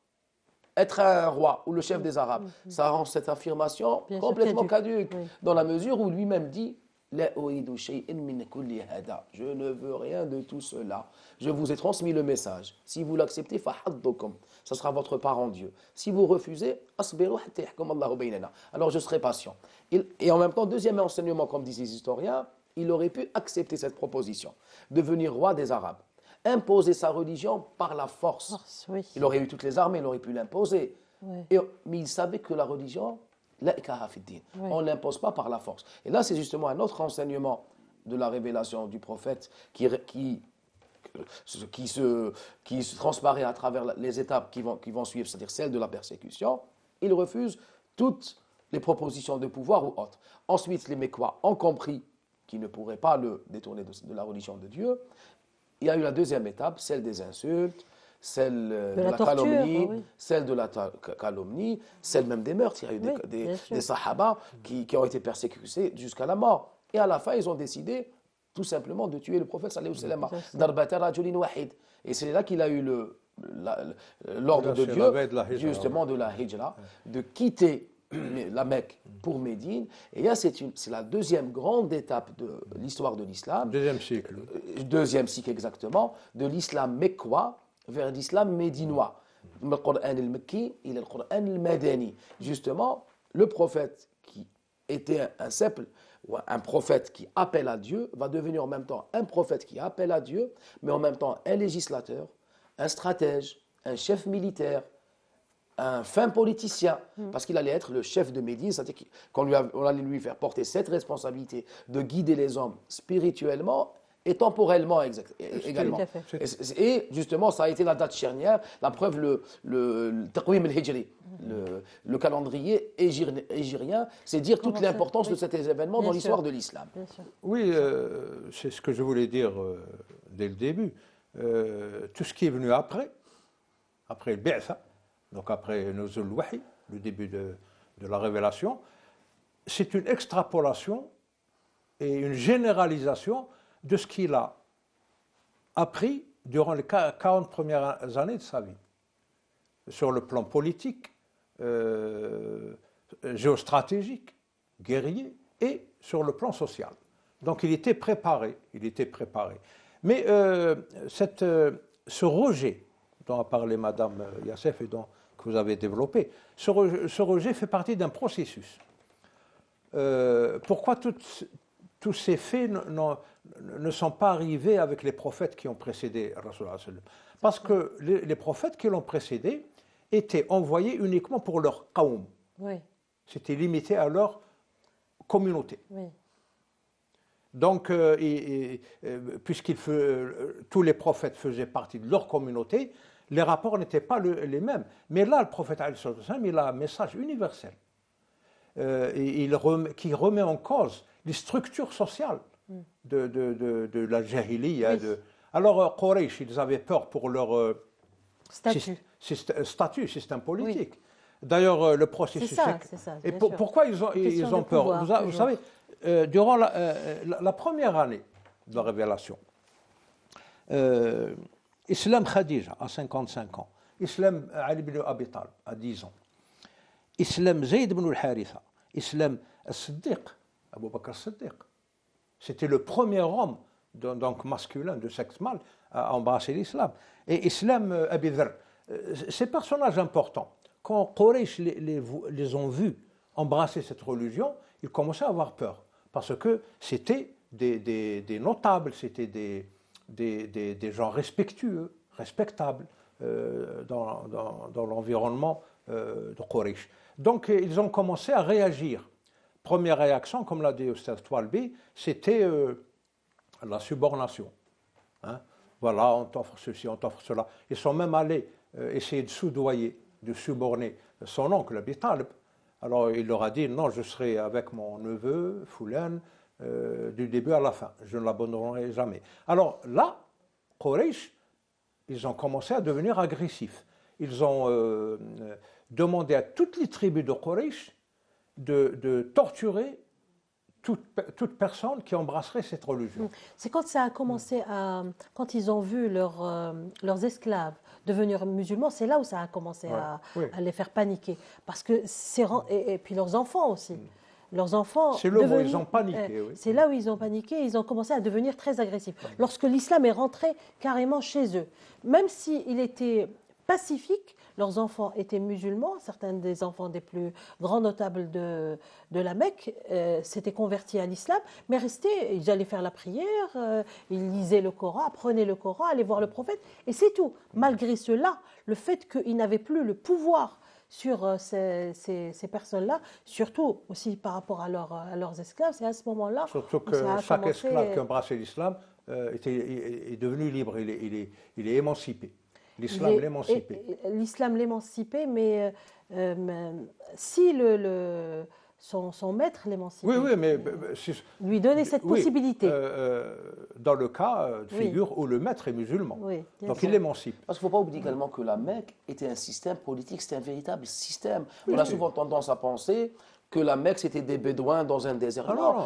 S3: être un roi ou le chef des Arabes. Ça rend cette affirmation
S1: Bien sûr,
S3: complètement caduque,
S1: Oui.
S3: dans la mesure où lui-même dit La uridu shay'in min kulli hada. Je ne veux rien de tout cela. Je vous ai transmis le message. Si vous l'acceptez, fahaddukum. Ça sera votre part en Dieu. Si vous refusez, asbiru hatta yahkum Allahu baynana. Alors je serai patient. Et en même temps, deuxième enseignement, comme disent les historiens, il aurait pu accepter cette proposition, devenir roi des Arabes, imposer sa religion par la force.
S1: Oui.
S3: Il aurait eu toutes les armes, il aurait pu l'imposer.
S1: Ouais.
S3: Mais il savait que la religion, la ikraha fi ddin.
S1: Ouais.
S3: On ne l'impose pas par la force. Et là, c'est justement un autre enseignement de la révélation du prophète qui se transparaît à travers les étapes qui vont suivre, c'est-à-dire celle de la persécution. Il refuse toutes les propositions de pouvoir ou autres. Ensuite, les Mécois ont compris qu'ils ne pourraient pas le détourner de la religion de Dieu. Il y a eu la deuxième étape, celle des insultes, celle de la
S1: torture,
S3: calomnie,
S1: oui.
S3: celle de la calomnie, celle même des meurtres. Il y a eu
S1: Oui, bien sûr.
S3: des sahaba qui ont été persécutés jusqu'à la mort. Et à la fin, ils ont décidé tout simplement de tuer le prophète sallallahu alayhi wa sallam. Darbata rajulin wahid. Et c'est là qu'il a eu l'ordre de
S2: C'est
S3: Dieu,
S2: la veille de la hijra,
S3: justement de la hijra, de quitter la Mecque pour Médine. Et là, c'est la deuxième grande étape de l'histoire de l'islam.
S2: Deuxième cycle.
S3: Deuxième cycle exactement, de l'islam mécois vers l'islam médinois. Le Coran al-Makki et le Coran al-Madani. Justement, le prophète qui était un simple, ou un prophète qui appelle à Dieu, va devenir en même temps un prophète qui appelle à Dieu, mais en même temps un législateur, un stratège, un chef militaire, un fin politicien, parce qu'il allait être le chef de Médine, c'est-à-dire qu'on allait lui faire porter cette responsabilité de guider les hommes spirituellement et temporellement également.
S1: Tout à fait.
S3: Et justement, ça a été la date charnière, la preuve, le Taqwim al-Hijri, le calendrier hégirien, c'est dire toute l'importance de cet événement dans l'histoire de l'islam.
S2: Oui, c'est ce que je voulais dire dès le début. Tout ce qui est venu après le Bi'tha, donc après Nuzul al-Wahy, le début de la révélation, c'est une extrapolation et une généralisation de ce qu'il a appris durant les 40 premières années de sa vie, sur le plan politique, géostratégique, guerrier, et sur le plan social. Donc il était préparé. Mais ce rejet dont a parlé Madame Yassef et que vous avez développé, ce rejet fait partie d'un processus. Pourquoi tous ces faits ne sont pas arrivés avec les prophètes qui ont précédé Rasulullah? Parce que les prophètes qui l'ont précédé étaient envoyés uniquement pour leur qawm.
S1: Oui.
S2: C'était limité à leur communauté.
S1: Oui.
S2: Donc, tous les prophètes faisaient partie de leur communauté, les rapports n'étaient pas les mêmes. Mais là, le prophète, il a un message universel qui remet en cause les structures sociales de la jahiliya.
S1: Oui.
S2: Alors, Quraysh, ils avaient peur pour leur
S1: statut,
S2: système politique. Oui. D'ailleurs, le processus...
S1: C'est ça.
S2: Et pourquoi ils ont peur? Vous savez, durant la première année de la révélation, Islam Khadija à 55 ans, Islam Ali ibn Abi Talib à 10 ans, Islam Zayd ibn al-Haritha, Islam al-Siddiq, Abu Bakr al-Siddiq. C'était le premier homme, donc masculin, de sexe mâle, à embrasser l'islam. Et Islam Abi Dharr. Ces personnages importants, quand Quraysh les ont vus embrasser cette religion, ils commençaient à avoir peur. Parce que c'était des notables, c'était des gens respectueux, respectables dans l'environnement de Quraysh. Donc ils ont commencé à réagir. Première réaction, comme l'a dit Oustaz Toualbi, c'était la subornation. Hein? Voilà, on t'offre ceci, on t'offre cela. Ils sont même allés essayer de soudoyer, de suborner son oncle, Abi Talib. Alors il leur a dit, non, je serai avec mon neveu, Foulan, du début à la fin. Je ne l'abandonnerai jamais. Alors là, Quraysh, ils ont commencé à devenir agressifs. Ils ont demandé à toutes les tribus de Quraysh de torturer toute personne qui embrasserait cette religion.
S1: C'est quand ça a commencé quand ils ont vu leurs esclaves devenir musulmans, c'est là où ça a commencé à les faire paniquer. Parce que et puis leurs enfants aussi. Leurs enfants.
S2: C'est là où ils ont paniqué. Oui.
S1: C'est là où ils ont paniqué, ils ont commencé à devenir très agressifs. Lorsque l'islam est rentré carrément chez eux, même s'il était pacifique, leurs enfants étaient musulmans, certains des enfants des plus grands notables de la Mecque s'étaient convertis à l'islam, mais restaient, ils allaient faire la prière, ils lisaient le Coran, apprenaient le Coran, allaient voir le prophète, et c'est tout. Malgré cela, le fait qu'ils n'avaient plus le pouvoir sur ces personnes-là, surtout aussi par rapport à leurs esclaves, c'est à ce moment-là.
S2: Surtout que chaque esclave qui embrassait l'islam est devenu libre, il est émancipé. L'islam l'émancipait.
S1: L'islam l'émancipait, mais si son maître l'émancipait, lui donnait cette possibilité.
S2: Dans le cas de figure où le maître est musulman. Donc il l'émancipe.
S3: Parce qu'il ne faut pas oublier également que la Mecque était un système politique, c'était un véritable système. On a souvent tendance à penser que la Mecque, c'était des Bédouins dans un désert.
S2: Non,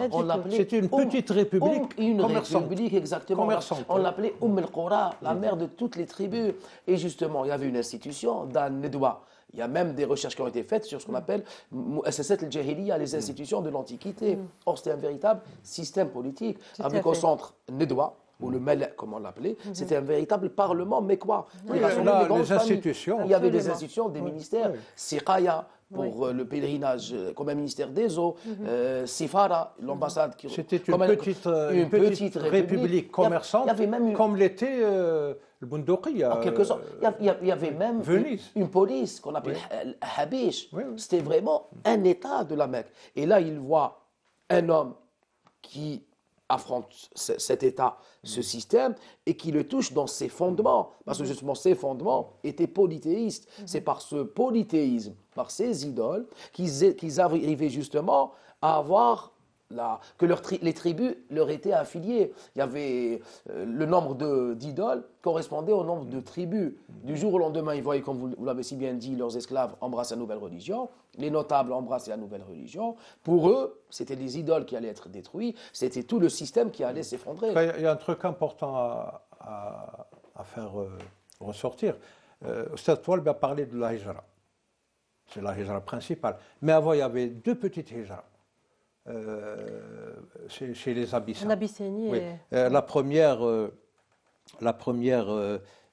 S2: c'était une petite république commerçante.
S3: République, exactement. On l'appelait al-Qura, la mère de toutes les tribus. Et justement, il y avait une institution, Dan Nedwa. Il y a même des recherches qui ont été faites sur ce qu'on appelle Mu'assasat al-Jahiliya, les institutions de l'Antiquité. Or, c'était un véritable système politique, avec au centre Nedwa, ou le Malak, comme on l'appelait, c'était un véritable parlement mécois.
S2: Les institutions.
S3: Il y avait des institutions, des ministères, Siqaya, pour le pèlerinage, comme un ministère des eaux, Sifara, l'ambassade qui...
S2: C'était une petite république commerçante, comme l'était le Bundouqiya.
S3: En quelque sorte, il y avait même une police qu'on appelait Habish. C'était vraiment un État de la Mecque. Et là, il voit un homme qui affronte cet État, ce système, et qui le touche dans ses fondements. Parce que justement, ses fondements étaient polythéistes. C'est par ce polythéisme, par ces idoles, qu'ils arrivaient justement à avoir que les tribus leur étaient affiliées. Il y avait le nombre d'idoles correspondait au nombre de tribus. Du jour au lendemain, ils voyaient, comme vous l'avez si bien dit, leurs esclaves embrasser la nouvelle religion, les notables embrasser la nouvelle religion. Pour eux, c'était les idoles qui allaient être détruites, c'était tout le système qui allait s'effondrer.
S2: Il y a un truc important à faire ressortir. Ustad Toualb a parlé de la hijra. C'est la hijra principale. Mais avant, il y avait deux petites hijras. Chez les Abyssins.
S1: En Abyssinie.
S2: Oui. La première,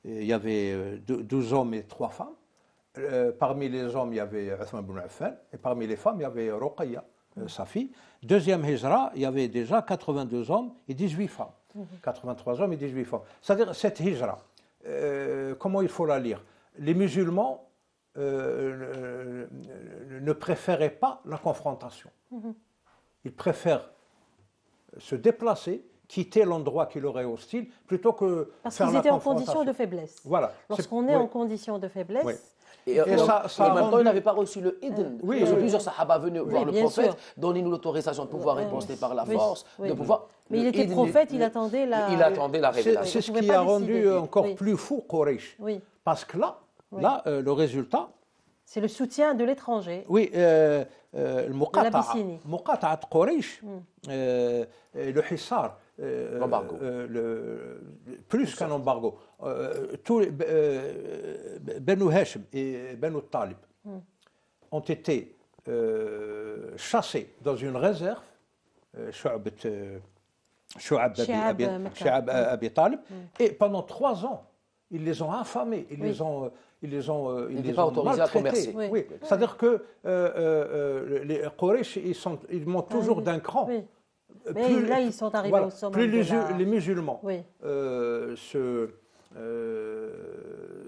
S2: il y avait 12 hommes et 3 femmes. Parmi les hommes, il y avait Uthman ibn Affan. Et parmi les femmes, il y avait Ruqayya, sa fille. Deuxième hijra, il y avait déjà 82 hommes et 18 femmes. 83 hommes et 18 femmes. C'est-à-dire, cette hijra, comment il faut la lire? Les musulmans ne préféraient pas la confrontation. Ils préfèrent se déplacer, quitter l'endroit qui leur est hostile, plutôt que
S1: parce
S2: faire
S1: qu'ils
S2: la
S1: étaient en
S2: confrontation.
S1: condition de faiblesse.
S2: Voilà.
S1: Lorsqu'on est en condition de faiblesse,
S2: Oui.
S3: Et en même temps, ils n'avaient pas reçu le idn.
S2: Oui,
S3: Parce que
S2: oui.
S3: plusieurs sahaba venaient voir le
S1: bien
S3: prophète,
S1: sûr.
S3: donnez-nous l'autorisation de pouvoir riposter par la
S1: Oui,
S3: force,
S1: oui.
S3: de pouvoir.
S1: Mais il
S3: le
S1: était
S3: idn,
S1: prophète, il attendait la.
S3: Il attendait la
S2: C'est
S3: révélation.
S2: ce
S1: Ils ne
S2: qui
S1: pouvaient
S2: a
S1: pas
S2: rendu
S1: décider.
S2: encore
S1: Oui.
S2: plus fou Quraysh.
S1: Oui.
S2: Parce que là, le résultat,
S1: C'est le soutien de l'étranger.
S2: oui,
S1: l'Abyssinie.
S2: المقاطعة قريش, le hissar,
S3: L'embargo.
S2: plus qu'un embargo, tous les Banu Hashim et Banu Talib ont été chassés dans une réserve, Shu'ab Abi Talib, et pendant 3 ans, ils les ont affamés, ils les ont
S3: n'étaient pas autorisés à commercer.
S2: Oui.
S1: Oui.
S2: C'est-à-dire que les Quraysh, ils montent toujours d'un cran.
S1: Oui. Mais là, ils sont arrivés au sommet
S2: plus
S1: de la-
S2: les musulmans
S1: Oui.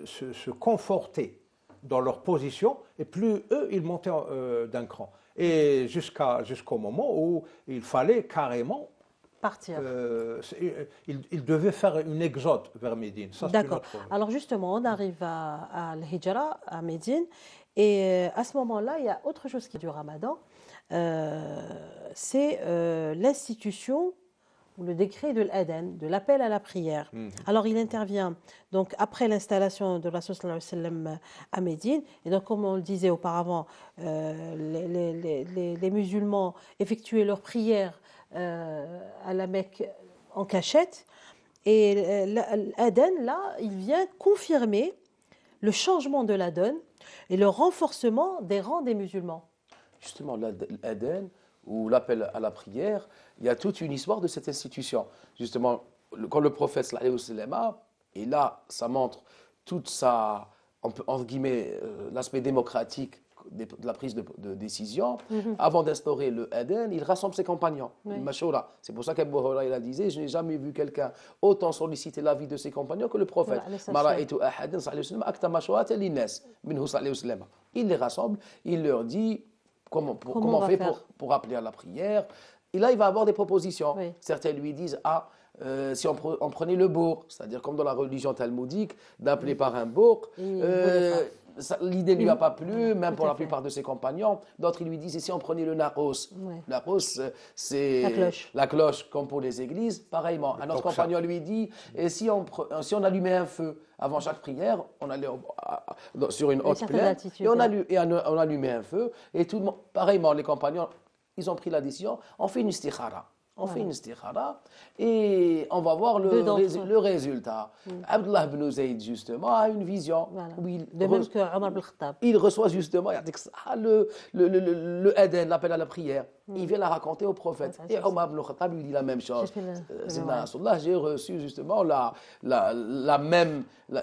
S2: se confortaient dans leur position, et plus eux, ils montaient d'un cran. Et jusqu'au moment où il fallait carrément
S1: Partir.
S2: il devait faire une exode vers Médine. Ça, c'est
S1: D'accord.
S2: une autre-
S1: Alors justement, on arrive à l'Hijra, à Médine, et à ce moment-là, il y a autre chose qui est du Ramadan, c'est l'institution ou le décret de l'Adhan, de l'appel à la prière. Alors il intervient donc après l'installation de Rasul sallallahu alayhi wa sallam à Médine, et donc comme on le disait auparavant, les musulmans effectuaient leurs prières à la Mecque en cachette, et l'Adhan, là, il vient confirmer le changement de la donne et le renforcement des rangs des musulmans.
S3: Justement, l'Adhan, ou l'appel à la prière, il y a toute une histoire de cette institution. Justement, quand le prophète sallallahu alayhi wa sallam, et là, ça montre toute sa, entre guillemets, l'aspect démocratique de la prise de décision. Avant d'instaurer le Adhan, il rassemble ses compagnons, le Mashura. C'est pour ça qu'Abu Huraïra disait, je n'ai jamais vu quelqu'un autant solliciter l'avis de ses compagnons que le prophète. Il les rassemble, il leur dit comment on fait pour appeler à la prière. Et là, il va avoir des propositions.
S1: Oui.
S3: Certains lui disent, si on prenait le bourg, c'est-à-dire comme dans la religion talmudique, d'appeler par un bourg, l'idée ne lui a pas plu, même pour la plupart de ses compagnons. D'autres, ils lui disent, et si on prenait le naros?
S1: Ouais.
S3: Naros, c'est la cloche, comme pour les églises. Pareillement, un autre compagnon lui dit, et si on allumait un feu avant chaque prière, on allait sur une haute plaine, et on allumait un feu, et tout le monde, pareillement, les compagnons, ils ont pris la décision, on fait une istikhara. On fait une istikhara et on va voir le résultat. Abdullah ibn Zayd, justement, a une vision.
S1: Voilà.
S3: Où
S1: De même que Omar ibn Khattab.
S3: il reçoit justement le Adhan, l'appel à la prière. Il vient la raconter au prophète. Et Omar ibn Khattab lui dit la même chose. J'ai reçu justement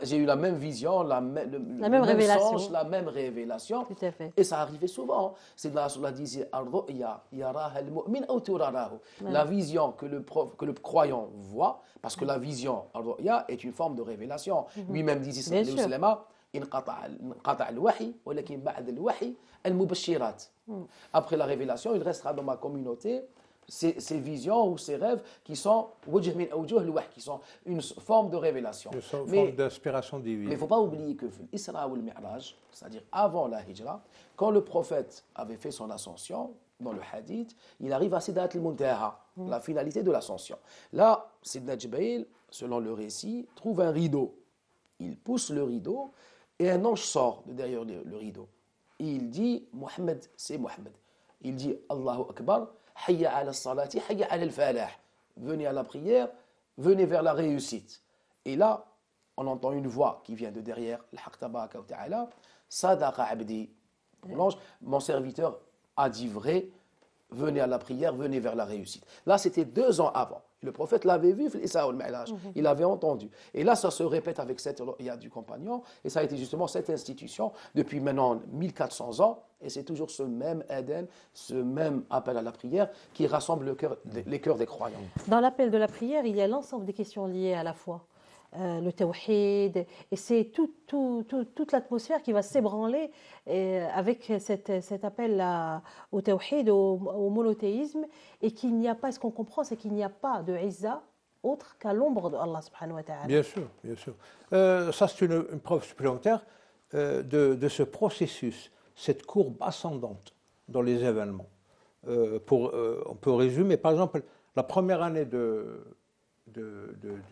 S3: j'ai eu la même vision, la même
S1: révélation.
S3: Sens, la même révélation.
S1: Tout à fait.
S3: Et ça arrivait souvent. C'est Rasulullah disait Ar-ru'ya yaraha al-mu'min aw turarahu. La vision que le croyant voit, parce que la vision Ar-ru'ya est une forme de révélation. Lui-même disait sallallahu alayhi wa sallam, انقطع الوحي ولكن بعد الوحي المبشرات. Après la révélation, il restera dans ma communauté ces visions ou ces rêves qui sont qui sont une forme de révélation.
S2: Une forme d'inspiration
S3: Mais
S2: divine.
S3: il ne faut pas oublier que l'Isra ou le Mi'raj, c'est-à-dire avant la Hijra, quand le prophète avait fait son ascension, dans le hadith, il arrive à Sidat al-Muntaha, la finalité de l'ascension. Là, Sidna Jibril, selon le récit, trouve un rideau. Il pousse le rideau et un ange sort de derrière le rideau. Et il dit, Mohammed, c'est Mohammed. Il dit, Allahu Akbar, Hayya ala salati, Hayya ala al-falah. Venez à la prière, venez vers la réussite. Et là, on entend une voix qui vient de derrière, Al-Haq tabaraka wa ta'ala, Sadaqa abdi. Pour l'ange, mon serviteur a dit vrai, venez à la prière, venez vers la réussite. Là, c'était 2 ans avant. Le prophète l'avait vu, l'Isra wal Mi'raj. Il avait entendu. Et là, ça se répète avec cette ru'ya du compagnon. Et ça a été justement cette institution depuis maintenant 1400 ans. Et c'est toujours ce même Éden, ce même appel à la prière qui rassemble les cœurs des croyants.
S1: Dans l'appel de la prière, il y a l'ensemble des questions liées à la foi. Le tawhid, et c'est toute l'atmosphère qui va s'ébranler avec cet appel au tawhid, au monothéisme, et qu'il n'y a pas, ce qu'on comprend, c'est qu'il n'y a pas de izza autre qu'à l'ombre de Allah subhanahu wa ta'ala.
S2: Bien sûr, bien sûr. Ça, c'est une preuve supplémentaire de ce processus, cette courbe ascendante dans les événements. On peut résumer, par exemple, la première année du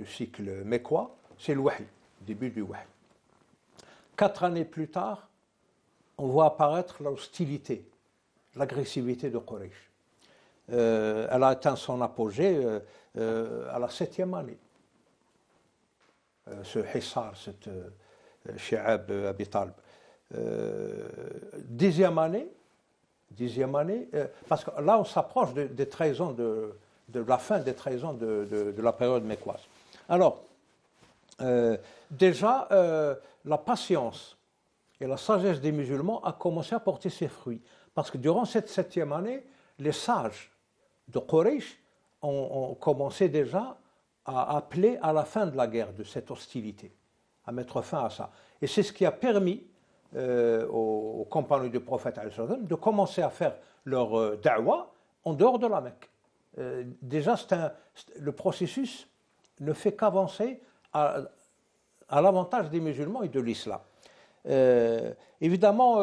S2: cycle mécois, c'est le wahi, le début du wahi. 4 années plus tard, on voit apparaître l'hostilité, l'agressivité de Quraysh. Elle a atteint son apogée à la 7e année. Ce Hissar, cette Shi'ab Abi Talib. 10e année, parce que là on s'approche des trahisons de la fin des trahisons de la période mécoise. Alors, déjà, la patience et la sagesse des musulmans a commencé à porter ses fruits. Parce que durant cette 7e année, les sages de Quraysh ont commencé déjà à appeler à la fin de la guerre, de cette hostilité, à mettre fin à ça. Et c'est ce qui a permis aux compagnons du prophète de commencer à faire leur da'wah en dehors de la Mecque. Déjà, le processus ne fait qu'avancer à l'avantage des musulmans et de l'islam. Évidemment,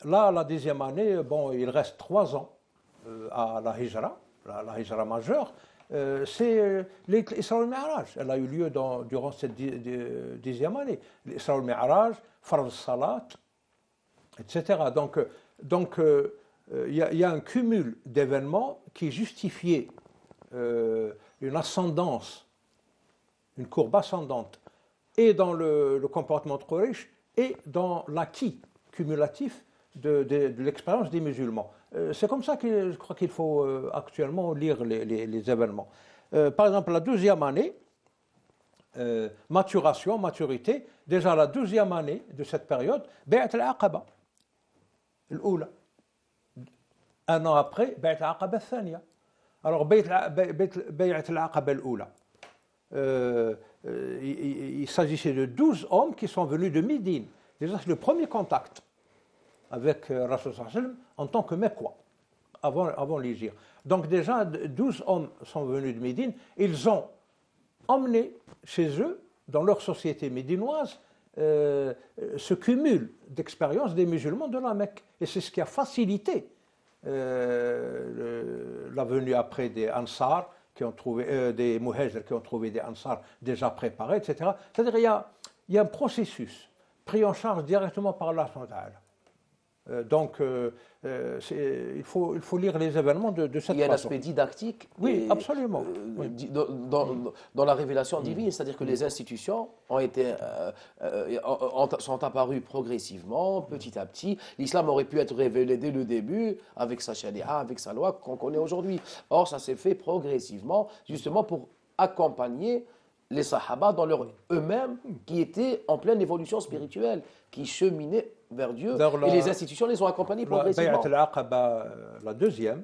S2: là, la 10e année, il reste 3 ans à la hijra, la hijra majeure. C'est l'Isra al-Mi'raj. Elle a eu lieu durant cette 10e année. L'Isra al-Mi'raj, Farz al-Salat, etc. Donc, il y a un cumul d'événements qui justifiait une ascendance, une courbe ascendante, et dans le comportement de Quraysh, et dans l'acquis cumulatif de l'expérience des musulmans. C'est comme ça que je crois qu'il faut actuellement lire les événements. Par exemple, la 12e année, maturité, déjà la 12e année de cette période, Bay'at al-Aqaba, l'Oula. 1 an après, Bay'at al-Aqaba al-Thaniya. Alors, Bay'at al-Aqaba al-Oula, il s'agissait de 12 hommes qui sont venus de Médine. Déjà, c'est le premier contact avec Rasul sallam en tant que Mecquois, avant l'Hégire. Donc déjà, 12 hommes sont venus de Médine. Ils ont emmené chez eux, dans leur société médinoise, ce cumul d'expériences des musulmans de la Mecque. Et c'est ce qui a facilité la venue après des Ansar, qui ont trouvé, des Muhajir qui ont trouvé des Ansar déjà préparés, etc. C'est-à-dire il y a un processus pris en charge directement par Allah subhanahu wa ta'ala. Donc, il faut lire les événements de cette façon.
S3: Il y a un aspect didactique.
S2: Oui, absolument.
S3: Dans la révélation divine, c'est-à-dire que les institutions sont apparues progressivement, petit à petit. L'islam aurait pu être révélé dès le début, avec sa sharia, avec sa loi qu'on connaît aujourd'hui. Or, ça s'est fait progressivement, justement pour accompagner les sahaba dans eux-mêmes, qui étaient en pleine évolution spirituelle, qui cheminaient vers Dieu, et les institutions les ont accompagnés progressivement.
S2: Bay'at al-Aqaba, la 2e,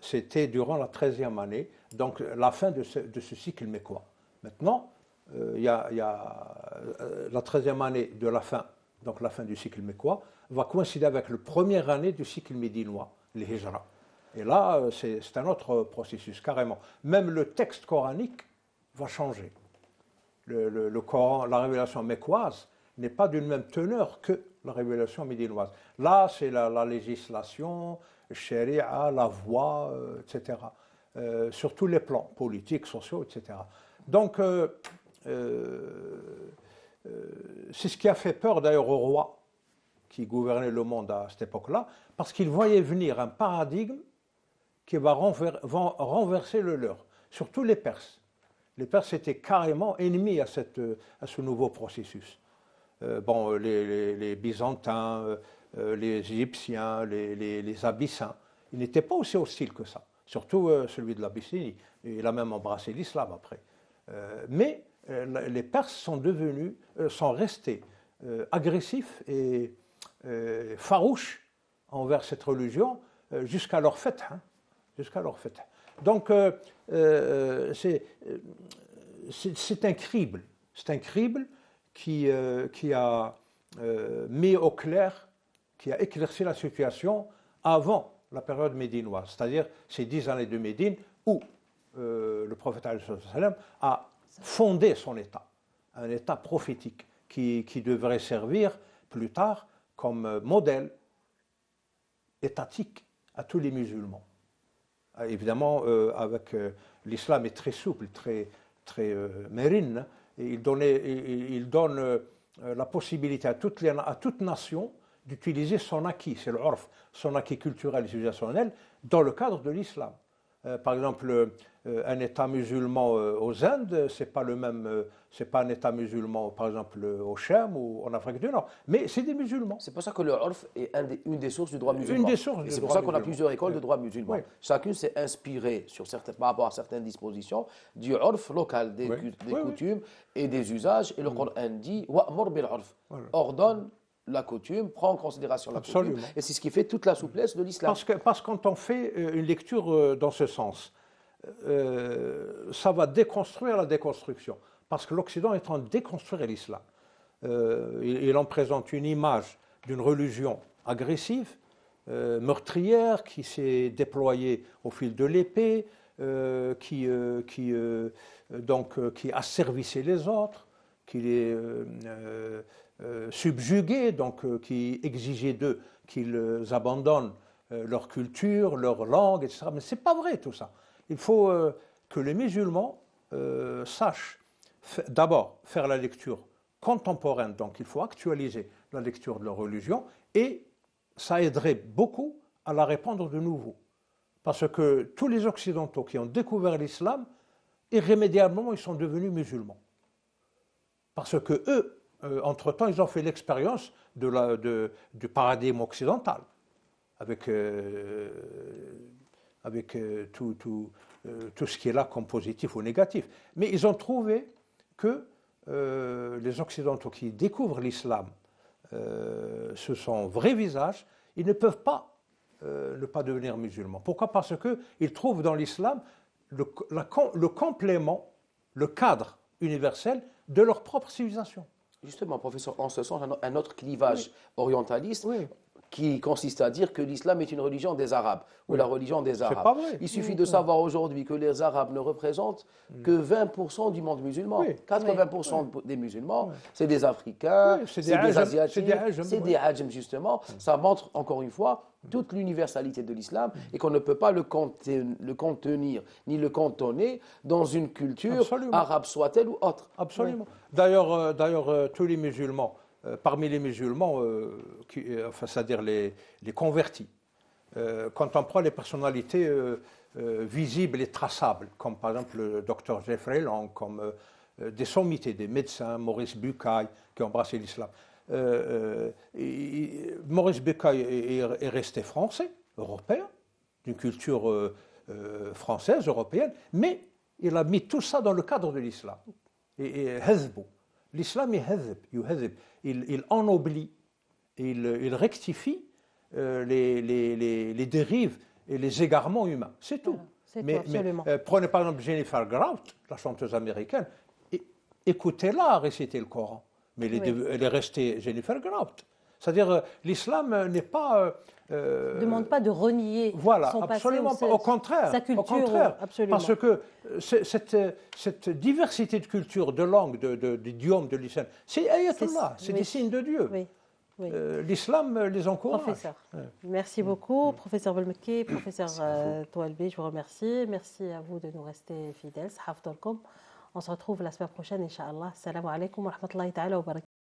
S2: c'était durant la 13e année, donc la fin de ce cycle mécois. Maintenant, il y a la 13e année de la fin, donc la fin du cycle mécois, va coïncider avec la première année du cycle médinois, les Hijra. Et là, c'est un autre processus, carrément. Même le texte coranique va changer. Le Coran, la révélation mécoise, n'est pas d'une même teneur que la révélation médinoise. Là, c'est la législation, sharia, la voix, etc. Sur tous les plans, politiques, sociaux, etc. Donc, c'est ce qui a fait peur d'ailleurs au roi qui gouvernait le monde à cette époque-là, parce qu'il voyait venir un paradigme qui va renverser le leur, surtout les Perses. Les Perses étaient carrément ennemis à ce nouveau processus. Les Byzantins, les Égyptiens, les Abyssins, ils n'étaient pas aussi hostiles que ça, surtout celui de l'Abyssinie. Il a même embrassé l'islam après. Mais les Perses sont restés agressifs et farouches envers cette religion jusqu'à leur fête. Donc, c'est un crible. C'est un crible qui a mis au clair, qui a éclairci la situation avant la période médinoise, c'est-à-dire ces 10 années de Médine où le prophète a fondé son État, un État prophétique qui devrait servir plus tard comme modèle étatique à tous les musulmans. Évidemment, l'islam est très souple, très mérine, et il donne la possibilité à toute nation d'utiliser son acquis, c'est le urf, son acquis culturel et civilisationnel, dans le cadre de l'islam. Par exemple, un État musulman aux Indes, c'est pas un État musulman, par exemple, au Cham ou en Afrique du Nord, mais c'est des musulmans.
S3: C'est pour ça que le urf est une des sources du droit musulman.
S2: Une des sources.
S3: C'est pour ça qu'on a plusieurs écoles de droit musulman.
S2: Oui.
S3: Chacune s'est inspirée par rapport à certaines dispositions du urf local, des coutumes et des usages. Et le Coran dit wa'mur bil urf, ordonne la coutume, prend en considération la coutume. Et c'est ce qui fait toute la souplesse de l'islam.
S2: Parce que quand on fait une lecture dans ce sens, ça va déconstruire la déconstruction. Parce que l'Occident est en train de déconstruire l'islam. Il en présente une image d'une religion agressive, meurtrière, qui s'est déployée au fil de l'épée, qui asservissait les autres, qui les subjuguait, donc qui exigeait d'eux qu'ils abandonnent leur culture, leur langue, etc. Mais ce n'est pas vrai tout ça. Il faut que les musulmans sachent d'abord faire la lecture contemporaine, donc il faut actualiser la lecture de leur religion, et ça aiderait beaucoup à la répandre de nouveau. Parce que tous les Occidentaux qui ont découvert l'islam, irrémédiablement, ils sont devenus musulmans. Parce que eux, entre-temps, ils ont fait l'expérience du paradigme occidental, avec tout ce qui est là comme positif ou négatif. Mais ils ont trouvé que les Occidentaux qui découvrent l'islam sous son vrai visage, ils ne peuvent pas ne pas devenir musulmans. Pourquoi ? Parce qu'ils trouvent dans l'islam le complément, le cadre universel de leur propre civilisation.
S3: Justement, professeur, en ce sens, un autre clivage orientaliste qui consiste à dire que l'islam est une religion des Arabes, ou la religion des Arabes.
S2: C'est pas vrai.
S3: Il suffit de savoir aujourd'hui que les Arabes ne représentent que 20% du monde musulman. 80% des musulmans, c'est des Africains, c'est des Asiatiques, c'est des Ajams, justement. Ça montre, encore une fois, toute l'universalité de l'islam et qu'on ne peut pas le contenir ni le cantonner dans une culture arabe soit-elle ou autre.
S2: Absolument. D'ailleurs, tous les musulmans, parmi les musulmans, c'est-à-dire les convertis, quand on prend les personnalités visibles et traçables, comme par exemple le docteur Jeffrey Long, comme des sommités, des médecins, Maurice Bucaille, qui ont embrassé l'islam. Maurice Bucaille est resté français, européen, d'une culture française, européenne, mais il a mis tout ça dans le cadre de l'islam. Et l'islam est il ennoblit, il rectifie les dérives et les égarements humains. C'est tout.
S1: Mais
S2: prenez par exemple Jennifer Grout, la chanteuse américaine, écoutez-la réciter le Coran. Mais elle est restée Jennifer Grout. C'est-à-dire, l'islam n'est pas...
S1: ne demande pas de renier
S2: voilà,
S1: son passé
S2: absolument
S1: ou
S2: pas. Au contraire,
S1: sa culture.
S2: au contraire,
S1: Absolument.
S2: parce que cette diversité de cultures, de langues, d'idiomes de l'islam, c'est ayatollah, c'est
S1: oui.
S2: des signes de Dieu.
S1: Oui. Oui.
S2: L'islam les encourage.
S1: Professeur, merci beaucoup. Professeur Belmeki, professeur Toualbi, je vous remercie. Merci à vous de nous rester fidèles. On se retrouve la semaine prochaine, Inch'Allah. Salam alaikum wa rahmatullahi ta'ala wa barakatuh.